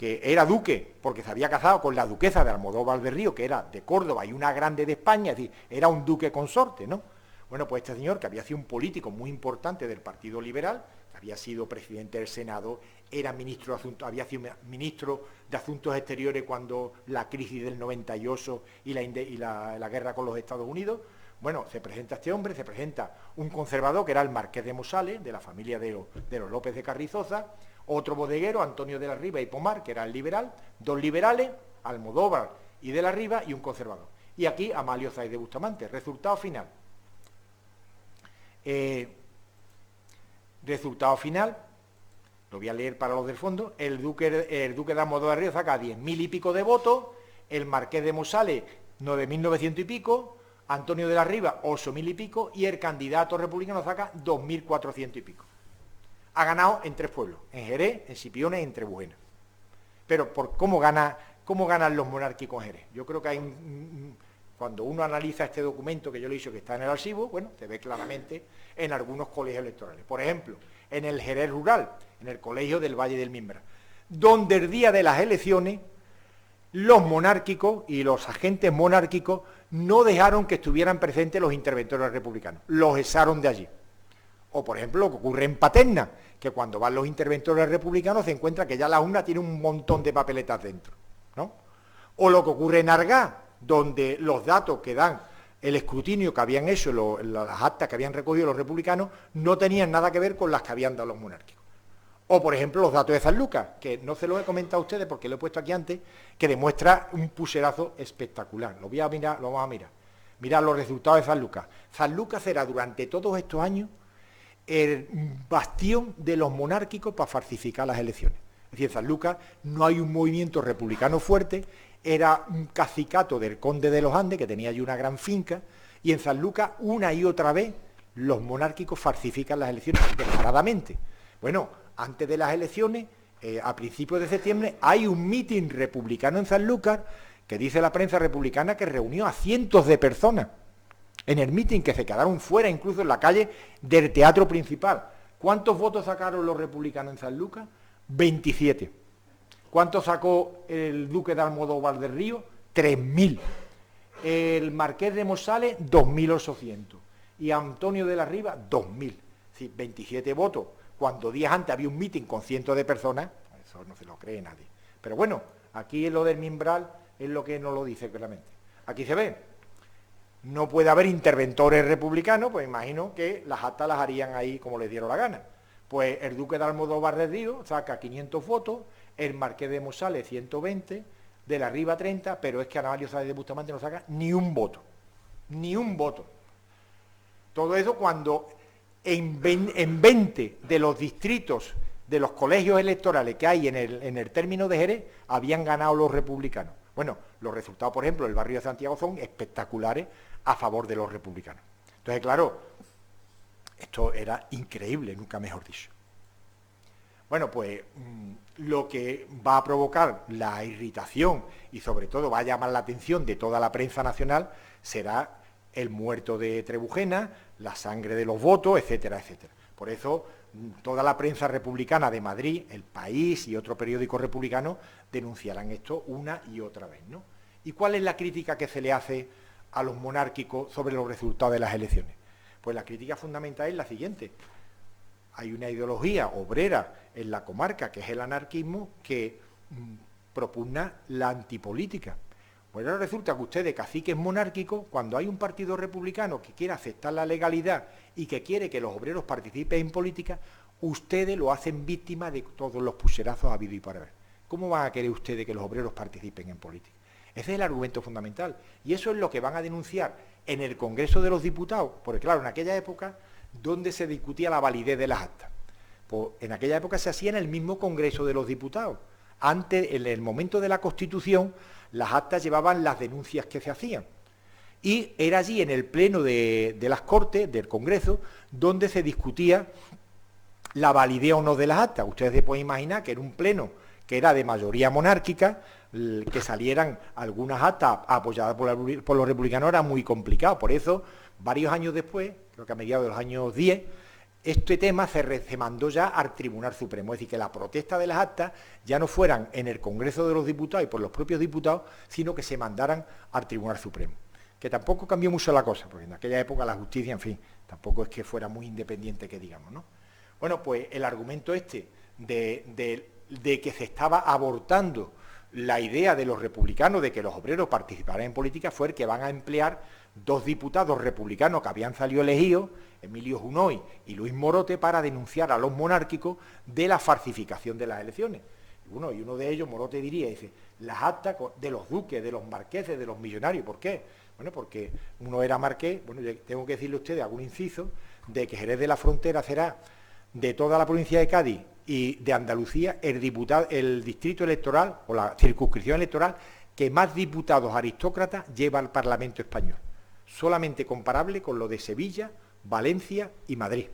que era duque porque se había casado con la duquesa de Almodóvar del Río, que era de Córdoba y una grande de España, es decir, era un duque consorte, ¿no? Bueno, pues este señor, que había sido un político muy importante del Partido Liberal, que había sido presidente del Senado, era ministro de Asuntos, había sido ministro de Asuntos Exteriores cuando la crisis del 98 y la guerra con los Estados Unidos. Bueno, se presenta este hombre, se presenta un conservador, que era el marqués de Mosales, de la familia de los López de Carrizosa, otro bodeguero, Antonio de la Riva y Pomar, que era el liberal, dos liberales, Almodóvar y de la Riva, y un conservador. Y aquí Amalio Sáenz de Bustamante. Resultado final. Resultado final, lo voy a leer para los del fondo. El duque de Almodóvar del Río saca 10.000 y pico de votos, el marqués de Mosales 9.900 y pico, Antonio de la Riva 8.000 y pico, y el candidato republicano saca 2.400 y pico. Ha ganado en 3 pueblos, en Jerez, en Sipiones y en Trebujena. Pero por ¿cómo ganan los monárquicos en Jerez? Yo creo que hay cuando uno analiza este documento, que yo le he dicho que está en el archivo, bueno, se ve claramente en algunos colegios electorales. Por ejemplo, en el Jerez rural, en el colegio del Valle del Mimbra, donde el día de las elecciones los monárquicos y los agentes monárquicos no dejaron que estuvieran presentes los interventores republicanos, los echaron de allí. O, por ejemplo, lo que ocurre en Paterna, que cuando van los interventores republicanos se encuentra que ya la urna tiene un montón de papeletas dentro, ¿no? O lo que ocurre en Argá, donde los datos que dan el escrutinio que habían hecho, las actas que habían recogido los republicanos, no tenían nada que ver con las que habían dado los monárquicos. O, por ejemplo, los datos de San Lucas, que no se los he comentado a ustedes porque lo he puesto aquí antes, que demuestra un puserazo espectacular. Lo vamos a mirar. Mirad los resultados de San Lucas. San Lucas era durante todos estos años el bastión de los monárquicos para falsificar las elecciones. Es decir, en San Lucas no hay un movimiento republicano fuerte, era un cacicato del conde de los Andes, que tenía allí una gran finca, y en San Lucas una y otra vez los monárquicos falsifican las elecciones descaradamente. Bueno, antes de las elecciones, a principios de septiembre, hay un mitin republicano en San Lucas, que dice la prensa republicana que reunió a cientos de personas en el mitin, que se quedaron fuera incluso en la calle del teatro principal. ¿Cuántos votos sacaron los republicanos en San Lucas? 27. ¿Cuánto sacó el duque de Almodóvar del Río? 3.000. El marqués de Mosales, 2.800. Y Antonio de la Riva, 2.000. Sí, 27 votos. Cuando días antes había un mitin con cientos de personas, eso no se lo cree nadie. Pero bueno, aquí en lo del Mimbral es lo que nos lo dice claramente. Aquí se ve. No puede haber interventores republicanos, pues imagino que las actas las harían ahí como les dieron la gana. Pues el duque de Almodóvar del Río saca 500 votos, el marqués de Mosales 120, de la Riva 30, pero es que Amalio Sáenz de Bustamante no saca ni un voto. Ni un voto. Todo eso cuando en 20 de los distritos de los colegios electorales que hay en el término de Jerez habían ganado los republicanos. Bueno, los resultados, por ejemplo, del barrio de Santiago son espectaculares a favor de los republicanos. Entonces, claro, esto era increíble, nunca mejor dicho. Bueno, pues lo que va a provocar la irritación y sobre todo va a llamar la atención de toda la prensa nacional será el muerto de Trebujena, la sangre de los votos, etcétera, etcétera. Por eso toda la prensa republicana de Madrid, El País y otro periódico republicano denunciarán esto una y otra vez, ¿no? ¿Y cuál es la crítica que se le hace a los monárquicos sobre los resultados de las elecciones? Pues la crítica fundamental es la siguiente. Hay una ideología obrera en la comarca, que es el anarquismo, que propugna la antipolítica. Bueno, resulta que ustedes, caciques monárquicos, cuando hay un partido republicano que quiere aceptar la legalidad y que quiere que los obreros participen en política, ustedes lo hacen víctima de todos los pucherazos habidos y por haber. ¿Cómo van a querer ustedes que los obreros participen en política? Ese es el argumento fundamental. Y eso es lo que van a denunciar en el Congreso de los Diputados, porque claro, en aquella época, ¿dónde se discutía la validez de las actas? Pues en aquella época se hacía en el mismo Congreso de los Diputados. Antes, en el momento de la Constitución, las actas llevaban las denuncias que se hacían. Y era allí, en el pleno de las Cortes, del Congreso, donde se discutía la validez o no de las actas. Ustedes se pueden imaginar que en un pleno que era de mayoría monárquica, que salieran algunas actas apoyadas por los republicanos era muy complicado. Por eso, varios años después, creo que a mediados de los años 10, este tema se mandó ya al Tribunal Supremo, es decir, que la protesta de las actas ya no fueran en el Congreso de los Diputados y por los propios diputados, sino que se mandaran al Tribunal Supremo. Que tampoco cambió mucho la cosa, porque en aquella época la justicia, en fin, tampoco es que fuera muy independiente, que digamos, ¿no? Bueno, pues el argumento este de que se estaba abortando la idea de los republicanos de que los obreros participaran en política fue el que van a emplear dos diputados republicanos que habían salido elegidos, Emilio Junoy y Luis Morote, para denunciar a los monárquicos de la falsificación de las elecciones. Y uno de ellos, Morote, dice, las actas de los duques, de los marqueses, de los millonarios. ¿Por qué? Bueno, porque uno era marqués. Bueno, yo tengo que decirle a ustedes algún inciso de que Jerez de la Frontera será, de toda la provincia de Cádiz y de Andalucía, el distrito electoral o la circunscripción electoral que más diputados aristócratas lleva al Parlamento español, solamente comparable con lo de Sevilla, Valencia y Madrid.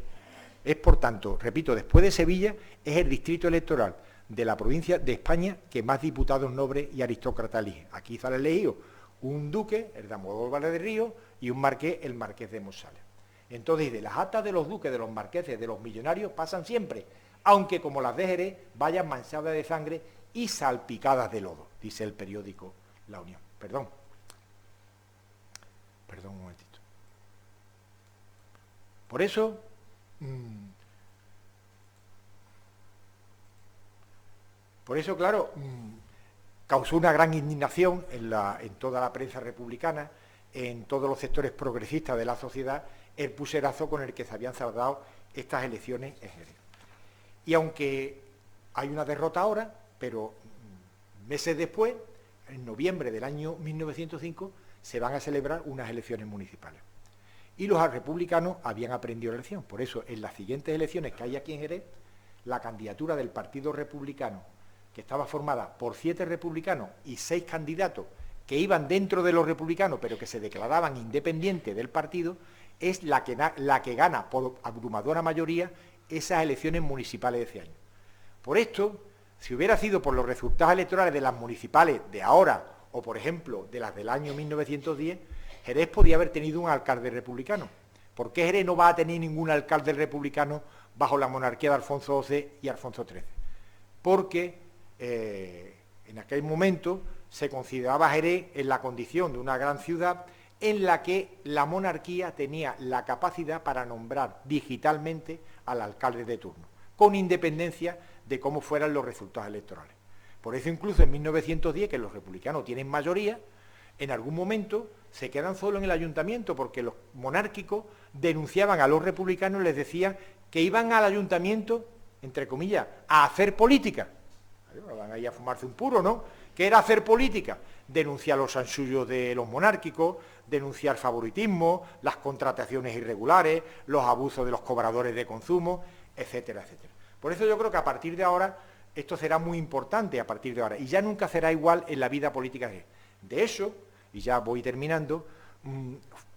Es, por tanto, repito, después de Sevilla, es el distrito electoral de la provincia de España que más diputados nobles y aristócratas elige. Aquí sale elegido un duque, el de Almodóvar de Río, y un marqués, el marqués de Monsales. Entonces, de las actas de los duques, de los marqueses, de los millonarios, pasan siempre, aunque como las de Jerez, vayan manchadas de sangre y salpicadas de lodo, dice el periódico La Unión. Perdón un momentito. Por eso, claro, causó una gran indignación en toda la prensa republicana, en todos los sectores progresistas de la sociedad, el puserazo con el que se habían saldado estas elecciones en Jerez. Y aunque hay una derrota ahora, pero meses después, en noviembre del año 1905, se van a celebrar unas elecciones municipales. Y los republicanos habían aprendido la lección. Por eso, en las siguientes elecciones que hay aquí en Jerez, la candidatura del Partido Republicano, que estaba formada por 7 republicanos y 6 candidatos que iban dentro de los republicanos, pero que se declaraban independientes del partido, es la que gana por abrumadora mayoría esas elecciones municipales de ese año. Por esto, si hubiera sido por los resultados electorales de las municipales de ahora, o por ejemplo, de las del año 1910, Jerez podía haber tenido un alcalde republicano. ¿Por qué Jerez no va a tener ningún alcalde republicano bajo la monarquía de Alfonso XII y Alfonso XIII? Porque en aquel momento se consideraba Jerez en la condición de una gran ciudad en la que la monarquía tenía la capacidad para nombrar digitalmente al alcalde de turno, con independencia de cómo fueran los resultados electorales. Por eso incluso en 1910, que los republicanos tienen mayoría, en algún momento se quedan solo en el ayuntamiento porque los monárquicos denunciaban a los republicanos y les decían que iban al ayuntamiento, entre comillas, a hacer política. Van ahí a fumarse un puro, ¿no? ¿Qué era hacer política? Denunciar los chanchullos de los monárquicos, denunciar favoritismo, las contrataciones irregulares, los abusos de los cobradores de consumo, etcétera, etcétera. Por eso yo creo que a partir de ahora esto será muy importante a partir de ahora, y ya nunca será igual en la vida política. De eso, y ya voy terminando,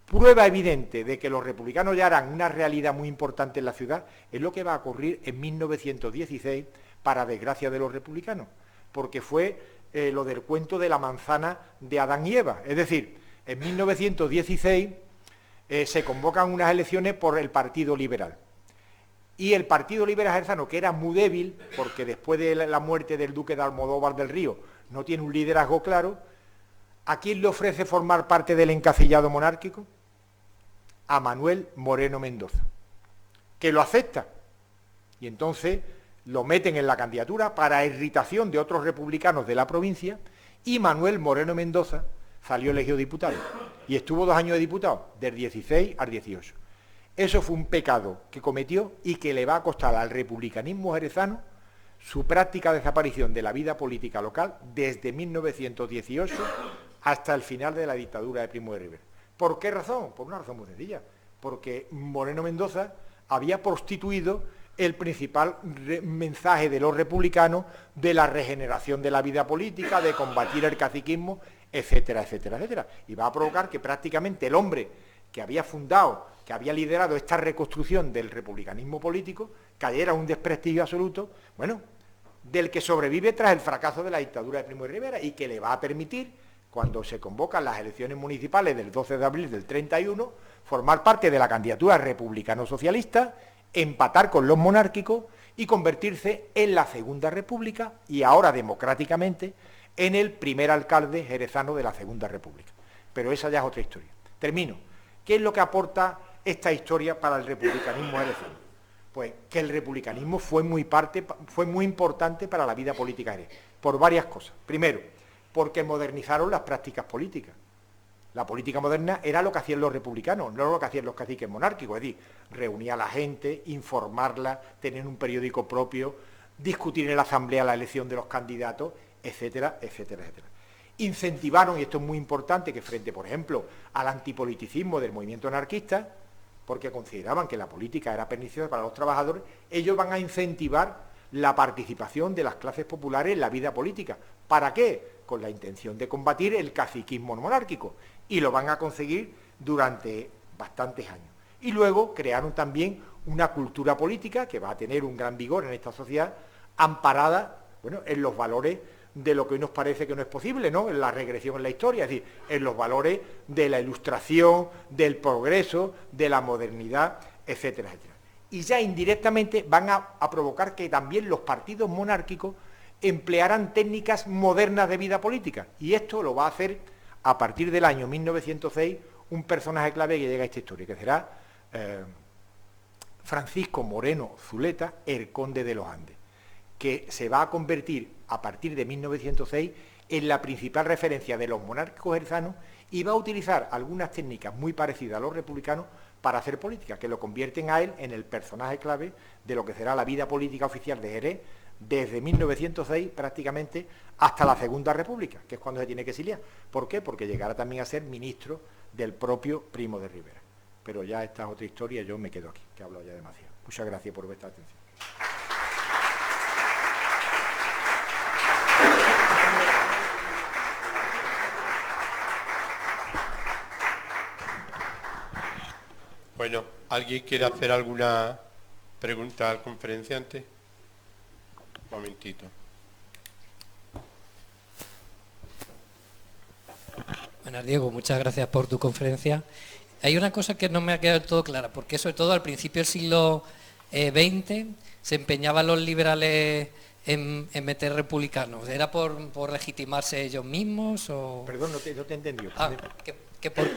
prueba evidente de que los republicanos ya harán una realidad muy importante en la ciudad es lo que va a ocurrir en 1916, para desgracia de los republicanos, porque fue lo del cuento de la manzana de Adán y Eva. Es decir, en 1916 se convocan unas elecciones por el Partido Liberal. Y el Partido Liberal Jerezano, que era muy débil, porque después de la muerte del duque de Almodóvar del Río no tiene un liderazgo claro, ¿a quién le ofrece formar parte del encasillado monárquico? A Manuel Moreno Mendoza, que lo acepta. Y entonces lo meten en la candidatura para irritación de otros republicanos de la provincia, y Manuel Moreno Mendoza salió elegido diputado. Y estuvo 2 años de diputado, del 16 al 18. Eso fue un pecado que cometió y que le va a costar al republicanismo jerezano su práctica desaparición de la vida política local desde 1918 hasta el final de la dictadura de Primo de Rivera. ¿Por qué razón? Por una razón muy sencilla. Porque Moreno Mendoza había prostituido el principal mensaje de los republicanos de la regeneración de la vida política, de combatir el caciquismo, etcétera, etcétera, etcétera. Y va a provocar que prácticamente el hombre que había fundado, que había liderado esta reconstrucción del republicanismo político, cayera en un desprestigio absoluto, bueno, del que sobrevive tras el fracaso de la dictadura de Primo de Rivera, y que le va a permitir, cuando se convocan las elecciones municipales del 12 de abril del 31, formar parte de la candidatura republicano-socialista empatar con los monárquicos y convertirse en la Segunda República y ahora democráticamente en el primer alcalde jerezano de la Segunda República. Pero esa ya es otra historia. Termino. ¿Qué es lo que aporta esta historia para el republicanismo jerezano? Pues que el republicanismo fue muy importante para la vida política jerez, por varias cosas. Primero, porque modernizaron las prácticas políticas. La política moderna era lo que hacían los republicanos, no lo que hacían los caciques monárquicos, es decir, reunir a la gente, informarla, tener un periódico propio, discutir en la asamblea la elección de los candidatos, etcétera, etcétera, etcétera. Incentivaron, y esto es muy importante, que frente, por ejemplo, al antipoliticismo del movimiento anarquista, porque consideraban que la política era perniciosa para los trabajadores, ellos van a incentivar la participación de las clases populares en la vida política. ¿Para qué? Con la intención de combatir el caciquismo monárquico, y lo van a conseguir durante bastantes años. Y luego crearon también una cultura política que va a tener un gran vigor en esta sociedad, amparada, bueno, en los valores de lo que hoy nos parece que no es posible, ¿no? En la regresión en la historia, es decir, en los valores de la ilustración, del progreso, de la modernidad, etcétera, etcétera. Y ya indirectamente van a provocar que también los partidos monárquicos emplearan técnicas modernas de vida política. Y esto lo va a hacer a partir del año 1906 un personaje clave que llega a esta historia, que será Francisco Moreno Zuleta, el conde de los Andes, que se va a convertir a partir de 1906 en la principal referencia de los monárquicos jerezanos y va a utilizar algunas técnicas muy parecidas a los republicanos para hacer política, que lo convierten a él en el personaje clave de lo que será la vida política oficial de Jerez desde 1906 prácticamente hasta la Segunda República, que es cuando se tiene que exiliar. ¿Por qué? Porque llegará también a ser ministro del propio Primo de Rivera. Pero ya esta es otra historia, yo me quedo aquí, que he hablado ya demasiado. Muchas gracias por vuestra atención. Bueno, ¿alguien quiere hacer alguna pregunta al conferenciante? Un momentito. Buenas, Diego, muchas gracias por tu conferencia. Hay una cosa que no me ha quedado del todo clara, porque sobre todo al principio del siglo XX se empeñaban los liberales en meter republicanos. ¿Era por legitimarse ellos mismos o...? Perdón, no te he entendido. Que por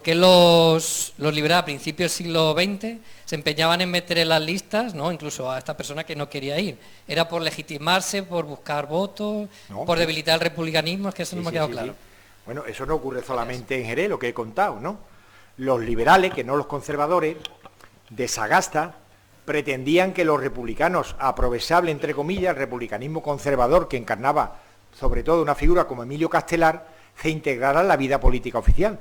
qué los liberales a principios del siglo XX se empeñaban en meter en las listas, ¿no?, incluso a esta persona que no quería ir. ¿Era por legitimarse, por buscar votos, no, por debilitar el republicanismo? Es que eso no me ha quedado claro. Sí. Bueno, eso no ocurre solamente en Jerez, lo que he contado, ¿no? Los liberales, que no los conservadores, de Sagasta, pretendían que los republicanos, aprovechable, entre comillas, el republicanismo conservador que encarnaba sobre todo una figura como Emilio Castelar, se integrara en la vida política oficial.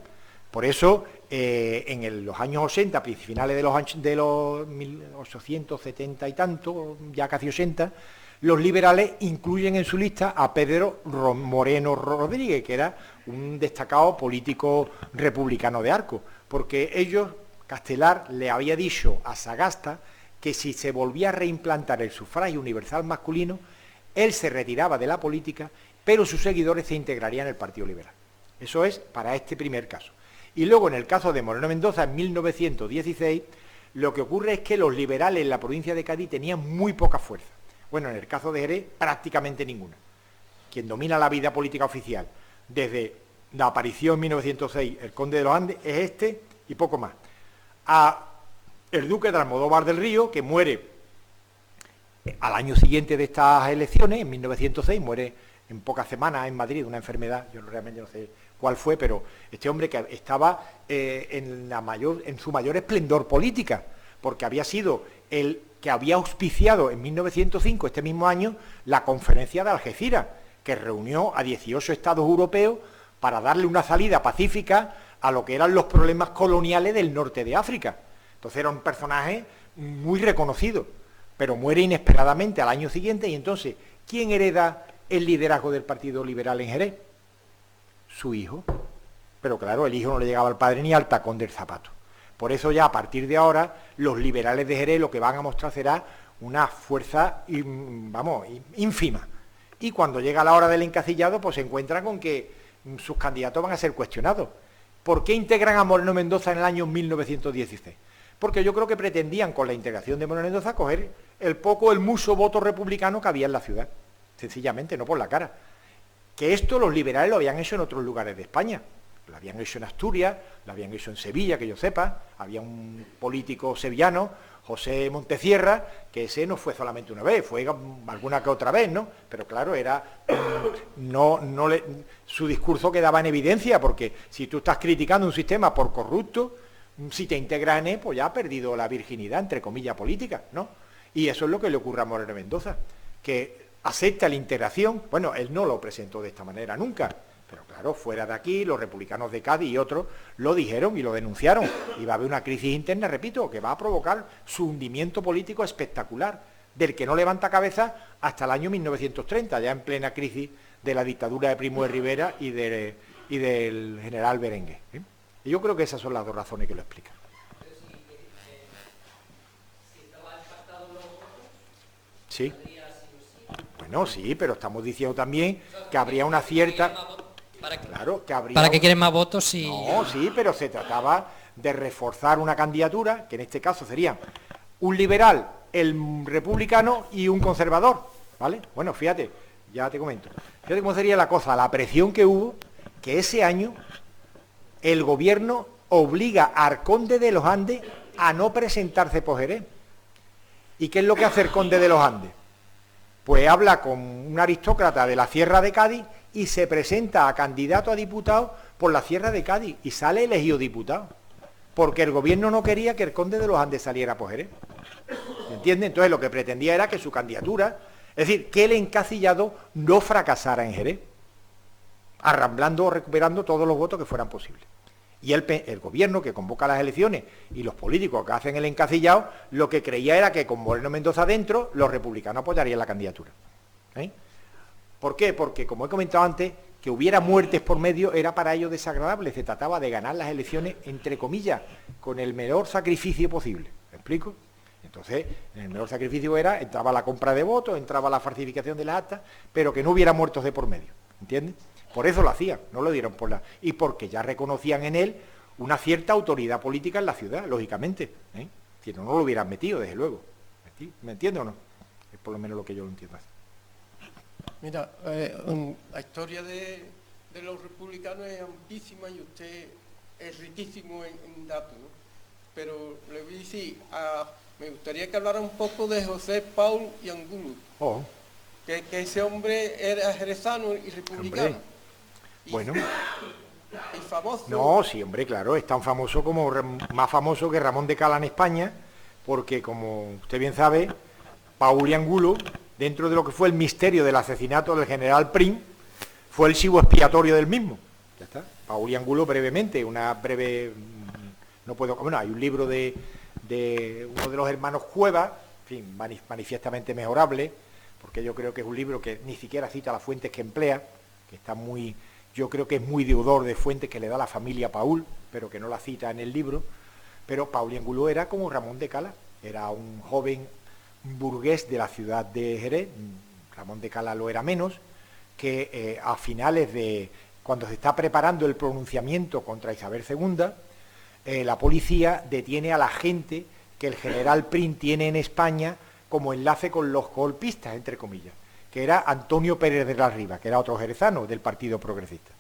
Por eso, en los años 80, finales de los 1870 y tanto, ya casi 80, los liberales incluyen en su lista a Pedro Moreno Rodríguez, que era un destacado político republicano de Arco, porque ellos, Castelar le había dicho a Sagasta que si se volvía a reimplantar el sufragio universal masculino, él se retiraba de la política, pero sus seguidores se integrarían en el Partido Liberal. Eso es para este primer caso. Y luego, en el caso de Moreno Mendoza, en 1916, lo que ocurre es que los liberales en la provincia de Cádiz tenían muy poca fuerza. Bueno, en el caso de Jerez, prácticamente ninguna. Quien domina la vida política oficial desde la aparición en 1906, el conde de los Andes, es este y poco más. El duque de Almodóvar del Río, que muere al año siguiente de estas elecciones, en 1906, muere en pocas semanas en Madrid de una enfermedad, yo realmente no sé cuál fue, pero este hombre que estaba en su mayor esplendor política, porque había sido el que había auspiciado en 1905, este mismo año, la conferencia de Algeciras, que reunió a 18 estados europeos para darle una salida pacífica a lo que eran los problemas coloniales del norte de África. Entonces era un personaje muy reconocido, pero muere inesperadamente al año siguiente, y entonces, ¿quién hereda el liderazgo del Partido Liberal en Jerez? Su hijo. Pero claro, el hijo no le llegaba al padre ni al tacón del zapato. Por eso ya a partir de ahora, los liberales de Jerez lo que van a mostrar será una fuerza, ínfima. Y cuando llega la hora del encasillado, pues se encuentran con que sus candidatos van a ser cuestionados. ¿Por qué integran a Moreno Mendoza en el año 1916? porque yo creo que pretendían con la integración de Manuel Mendoza coger el mucho voto republicano que había en la ciudad, sencillamente, no por la cara. Que esto los liberales lo habían hecho en otros lugares de España, lo habían hecho en Asturias, lo habían hecho en Sevilla, que yo sepa, había un político sevillano, José Montesierra, que ese no fue solamente una vez, fue alguna que otra vez, ¿no? Pero claro, su discurso quedaba en evidencia, porque si tú estás criticando un sistema por corrupto, si te integras en él, pues ya ha perdido la virginidad, entre comillas, política, ¿no? Y eso es lo que le ocurre a Moreno Mendoza, que acepta la integración. Bueno, él no lo presentó de esta manera nunca, pero claro, fuera de aquí, los republicanos de Cádiz y otros lo dijeron y lo denunciaron. Y va a haber una crisis interna, repito, que va a provocar su hundimiento político espectacular, del que no levanta cabeza hasta el año 1930, ya en plena crisis de la dictadura de Primo de Rivera y del general Berenguer, ¿eh? Y yo creo que esas son las dos razones que lo explican. Sí. Bueno, sí, pero estamos diciendo también que habría una cierta... Claro, que habría... ¿Para qué quieren más votos si...? No, sí, pero se trataba de reforzar una candidatura, que en este caso serían un liberal, el republicano y un conservador, ¿vale? Bueno, fíjate, ya te comento. Fíjate cómo sería la cosa, la presión que hubo, que ese año el gobierno obliga al conde de los Andes a no presentarse por Jerez. ¿Y qué es lo que hace el conde de los Andes? Pues habla con un aristócrata de la Sierra de Cádiz y se presenta a candidato a diputado por la Sierra de Cádiz y sale elegido diputado, porque el gobierno no quería que el conde de los Andes saliera por Jerez. ¿Me entiende? Entonces lo que pretendía era que su candidatura, es decir, que el encasillado no fracasara en Jerez, arramblando o recuperando todos los votos que fueran posibles. Y el gobierno que convoca las elecciones y los políticos que hacen el encasillado, lo que creía era que con Moreno Mendoza dentro, los republicanos apoyarían la candidatura. ¿Eh? ¿Por qué? Porque, como he comentado antes, que hubiera muertes por medio era para ellos desagradable. Se trataba de ganar las elecciones, entre comillas, con el menor sacrificio posible. ¿Me explico? Entonces, el menor sacrificio entraba la compra de votos, entraba la falsificación de las actas, pero que no hubiera muertos de por medio. ¿Entiendes? Por eso lo hacían, no lo dieron por la... Y porque ya reconocían en él una cierta autoridad política en la ciudad, lógicamente. ¿Eh? Si no, no lo hubieran metido, desde luego. ¿Me entiende o no? Es por lo menos lo que yo lo entiendo así. Mira, la historia de los republicanos es amplísima y usted es riquísimo en datos, ¿no? Pero le voy a decir, me gustaría que hablara un poco de José Paul y Angulo. Oh. Que ese hombre era jerezano y republicano. Hombre. Bueno. Y famoso. No, sí, hombre, claro, es tan famoso como, más famoso que Ramón de Cala en España, porque como usted bien sabe, Paul y Angulo, dentro de lo que fue el misterio del asesinato del general Prim, fue el chivo expiatorio del mismo. Ya está. Paul y Angulo, brevemente, una breve... No puedo... Bueno, hay un libro de uno de los hermanos Cuevas, en fin, manifiestamente mejorable, porque yo creo que es un libro que ni siquiera cita las fuentes que emplea, que está muy... Yo creo que es muy deudor de fuentes que le da la familia Paul, pero que no la cita en el libro. Pero Paul y Angulo era como Ramón de Cala, era un joven burgués de la ciudad de Jerez, Ramón de Cala lo era menos, que a finales de... cuando se está preparando el pronunciamiento contra Isabel II, la policía detiene a la gente que el general Prim tiene en España como enlace con los golpistas, entre comillas, que era Antonio Pérez de la Riva, que era otro jerezano del Partido Progresista.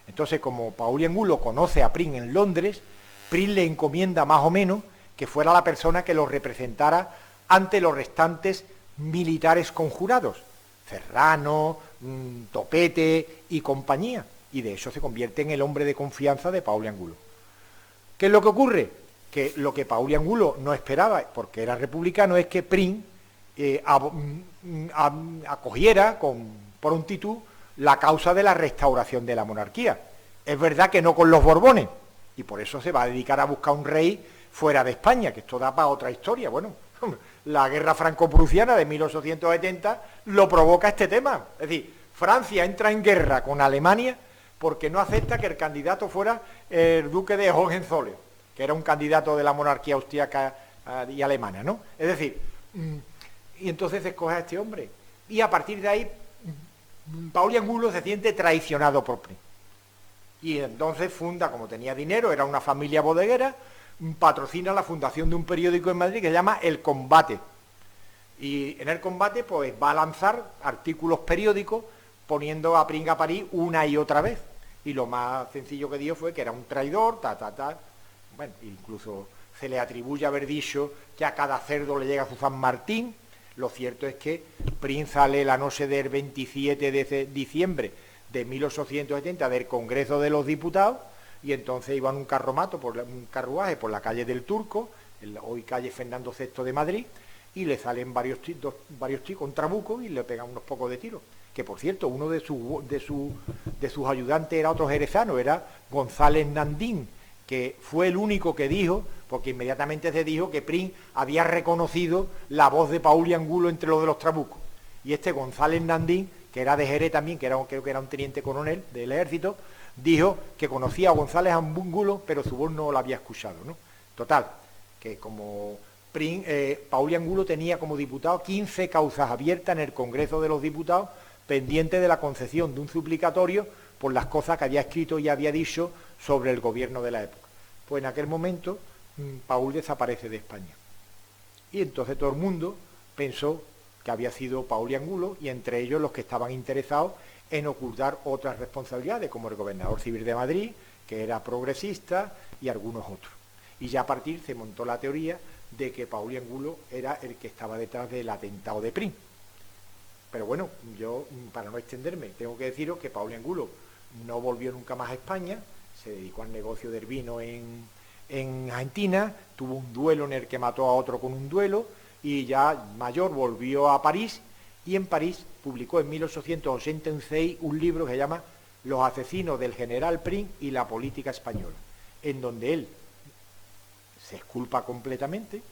Entonces, como Paul y Angulo conoce a Prim en Londres, Prim le encomienda más o menos que fuera la persona que lo representara ante los restantes militares conjurados, Serrano, Topete y compañía, y de hecho se convierte en el hombre de confianza de Paul y Angulo. ¿Qué es lo que ocurre? Que lo que Paul y Angulo no esperaba, porque era republicano, es que Prim acogiera con prontitud la causa de la restauración de la monarquía. Es verdad que no con los Borbones, y por eso se va a dedicar a buscar un rey fuera de España, que esto da para otra historia. Bueno, la guerra franco-prusiana de 1870 lo provoca este tema. Es decir, Francia entra en guerra con Alemania porque no acepta que el candidato fuera el duque de Hohenzollern, que era un candidato de la monarquía austríaca y alemana, ¿no? Es decir, y entonces se escoge a este hombre. Y a partir de ahí, Paul y Angulo se siente traicionado por Prim. Y entonces funda, como tenía dinero, era una familia bodeguera, patrocina la fundación de un periódico en Madrid que se llama El Combate. Y en El Combate pues va a lanzar artículos periódicos poniendo a Prim a París una y otra vez. Y lo más sencillo que dio fue que era un traidor, Bueno, incluso se le atribuye haber dicho que a cada cerdo le llega su San Martín. Lo cierto es que Prim sale la noche del 27 de diciembre de 1870 del Congreso de los Diputados, y entonces iba en un un carruaje por la calle del Turco, hoy calle Fernando VI de Madrid, y le salen varios chicos con trabuco y le pegan unos pocos de tiros. Que por cierto, uno de sus ayudantes era otro jerezano, era González Nandín, que fue el único que dijo, porque inmediatamente se dijo que Prim había reconocido la voz de Paul y Angulo entre los de los trabucos. Y este González Nandín, que era de Jerez también, creo que era un teniente coronel del ejército, dijo que conocía a González Angulo, pero su voz no la había escuchado, ¿no? Total, que como Paul y Angulo tenía como diputado 15 causas abiertas en el Congreso de los Diputados, pendiente de la concesión de un suplicatorio por las cosas que había escrito y había dicho sobre el gobierno de la época. Pues en aquel momento Paul desaparece de España. Y entonces todo el mundo pensó que había sido Paul y Angulo, y entre ellos los que estaban interesados en ocultar otras responsabilidades, como el gobernador civil de Madrid, que era progresista, y algunos otros. Y ya a partir se montó la teoría de que Paul y Angulo era el que estaba detrás del atentado de Prim. Pero bueno, yo, para no extenderme, tengo que deciros que Paul y Angulo no volvió nunca más a España, se dedicó al negocio del vino en Argentina, tuvo un duelo en el que mató a otro con un duelo, y ya mayor volvió a París, y en París publicó en 1886 un libro que se llama Los asesinos del general Prim y la política española, en donde él se exculpa completamente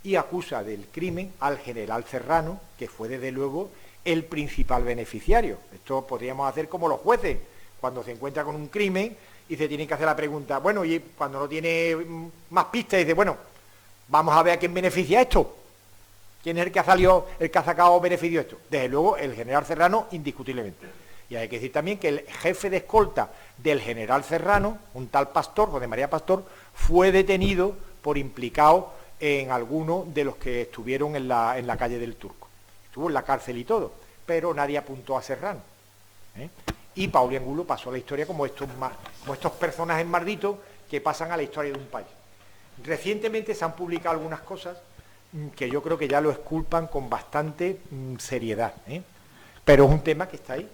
y acusa del crimen al general Serrano, que fue desde luego el principal beneficiario. Esto podríamos hacer como los jueces, cuando se encuentra con un crimen y se tienen que hacer la pregunta, bueno, y cuando no tiene más pistas, dice, bueno, vamos a ver a quién beneficia esto. ¿Quién es el que ha sacado beneficio de esto? Desde luego el general Serrano, indiscutiblemente. Y hay que decir también que el jefe de escolta del general Serrano, un tal Pastor, José María Pastor, fue detenido por implicado en alguno de los que estuvieron en la calle del Turco. Estuvo en la cárcel y todo, pero nadie apuntó a Serrano. Y Paul y Angulo pasó a la historia como estos personajes malditos que pasan a la historia de un país. Recientemente se han publicado algunas cosas que yo creo que ya lo exculpan con bastante seriedad, pero es un tema que está ahí.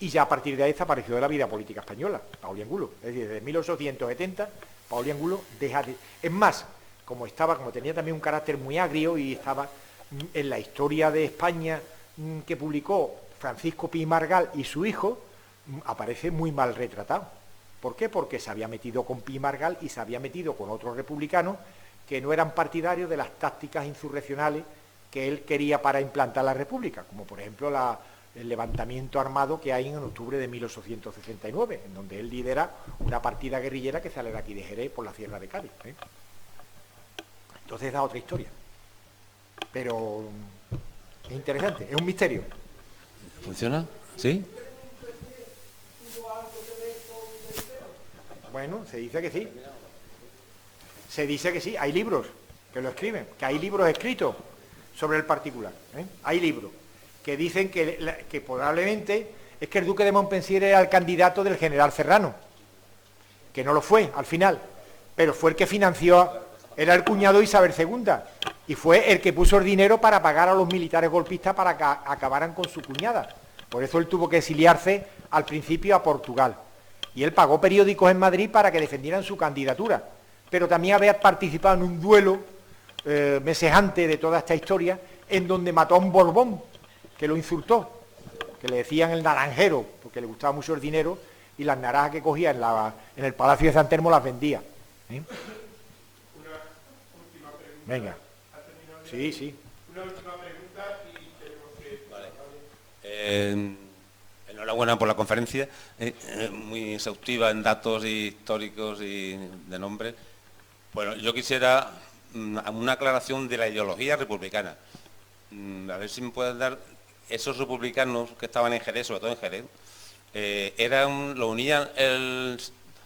Y ya a partir de ahí desapareció de la vida política española, Paul y Angulo. Es decir, desde 1870, Paul y Angulo deja de... Es más, como tenía también un carácter muy agrio y estaba en la historia de España que publicó Francisco Pi Margall y su hijo, aparece muy mal retratado. ¿Por qué? Porque se había metido con Pi Margall y se había metido con otros republicanos que no eran partidarios de las tácticas insurreccionales que él quería para implantar la República, como por ejemplo el levantamiento armado que hay en octubre de 1869, en donde él lidera una partida guerrillera que sale de aquí de Jerez por la Sierra de Cádiz. Entonces da otra historia. Pero es interesante, es un misterio. ¿Funciona? ¿Sí? Bueno, se dice que sí. Se dice que sí, hay libros que lo escriben, que hay libros escritos sobre el particular. Hay libros que dicen que probablemente es que el duque de Montpensier era el candidato del general Serrano, que no lo fue al final, pero fue el que financió, era el cuñado de Isabel II, y fue el que puso el dinero para pagar a los militares golpistas para que acabaran con su cuñada. Por eso él tuvo que exiliarse al principio a Portugal. Y él pagó periódicos en Madrid para que defendieran su candidatura. Pero también había participado en un duelo meses antes de toda esta historia, en donde mató a un Borbón, que lo insultó, que le decían el naranjero, porque le gustaba mucho el dinero, y las naranjas que cogía en el Palacio de San Telmo las vendía. Una última pregunta. Venga. Sí. Una última pregunta y tenemos que... Vale. Enhorabuena por la conferencia, muy exhaustiva en datos históricos y de nombres. Bueno, yo quisiera una aclaración de la ideología republicana. A ver si me pueden dar, esos republicanos que estaban en Jerez, sobre todo en Jerez, lo unían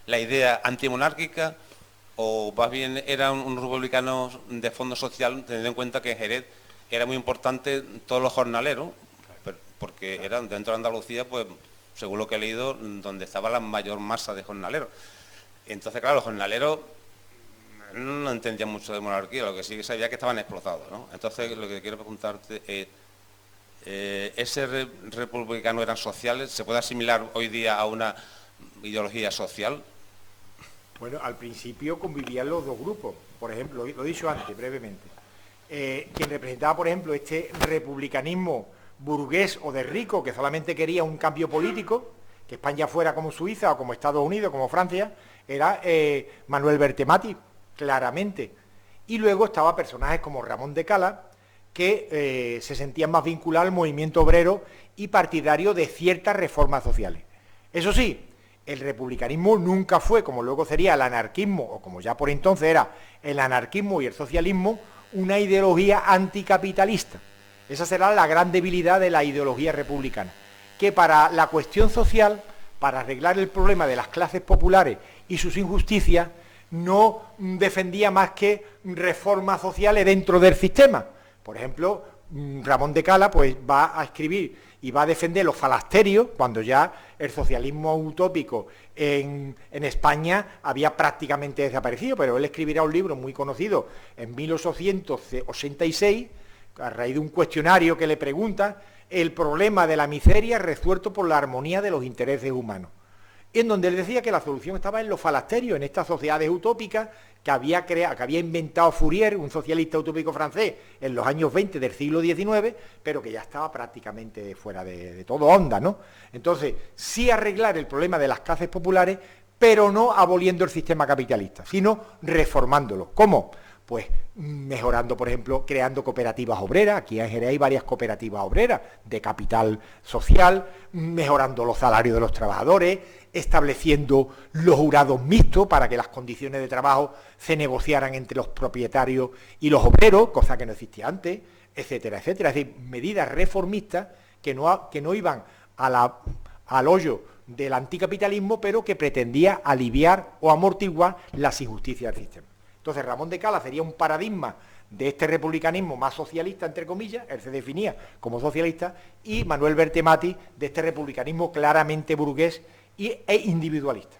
la idea antimonárquica o más bien era un republicano de fondo social, teniendo en cuenta que en Jerez era muy importante todos los jornaleros, porque eran dentro de Andalucía, pues según lo que he leído, donde estaba la mayor masa de jornaleros. Entonces, claro, los jornaleros no entendían mucho de monarquía, lo que sí que sabía que estaban explotados, ¿no? Entonces, lo que quiero preguntarte es, ¿ese republicano eran sociales? ¿Se puede asimilar hoy día a una ideología social? Bueno, al principio convivían los dos grupos. Por ejemplo, lo he dicho antes, brevemente. Quien representaba, por ejemplo, este republicanismo burgués o de rico, que solamente quería un cambio político, que España fuera como Suiza o como Estados Unidos, como Francia, era Manuel Bertemati, claramente. Y luego estaba personajes como Ramón de Cala, que se sentían más vinculados al movimiento obrero y partidario de ciertas reformas sociales. Eso sí, el republicanismo nunca fue, como luego sería el anarquismo, o como ya por entonces era el anarquismo y el socialismo, una ideología anticapitalista. Esa será la gran debilidad de la ideología republicana, que para la cuestión social, para arreglar el problema de las clases populares y sus injusticias, no defendía más que reformas sociales dentro del sistema. Por ejemplo, Ramón de Cala pues va a escribir y va a defender los falasterios, cuando ya el socialismo utópico en España había prácticamente desaparecido, pero él escribirá un libro muy conocido en 1886, a raíz de un cuestionario que le pregunta el problema de la miseria resuelto por la armonía de los intereses humanos, en donde él decía que la solución estaba en los falasterios, en estas sociedades utópicas que había inventado Fourier, un socialista utópico francés, en los años 20 del siglo XIX, pero que ya estaba prácticamente fuera de todo onda, ¿no? Entonces, sí arreglar el problema de las clases populares, pero no aboliendo el sistema capitalista, sino reformándolo. ¿Cómo? Pues mejorando, por ejemplo, creando cooperativas obreras. Aquí en Jerez hay varias cooperativas obreras de capital social, mejorando los salarios de los trabajadores, estableciendo los jurados mixtos para que las condiciones de trabajo se negociaran entre los propietarios y los obreros, cosa que no existía antes, etcétera, etcétera. Es decir, medidas reformistas que no iban al hoyo del anticapitalismo, pero que pretendía aliviar o amortiguar las injusticias del sistema. Entonces, Ramón de Cala sería un paradigma de este republicanismo más socialista, entre comillas, él se definía como socialista, y Manuel Bertemati de este republicanismo claramente burgués e individualista.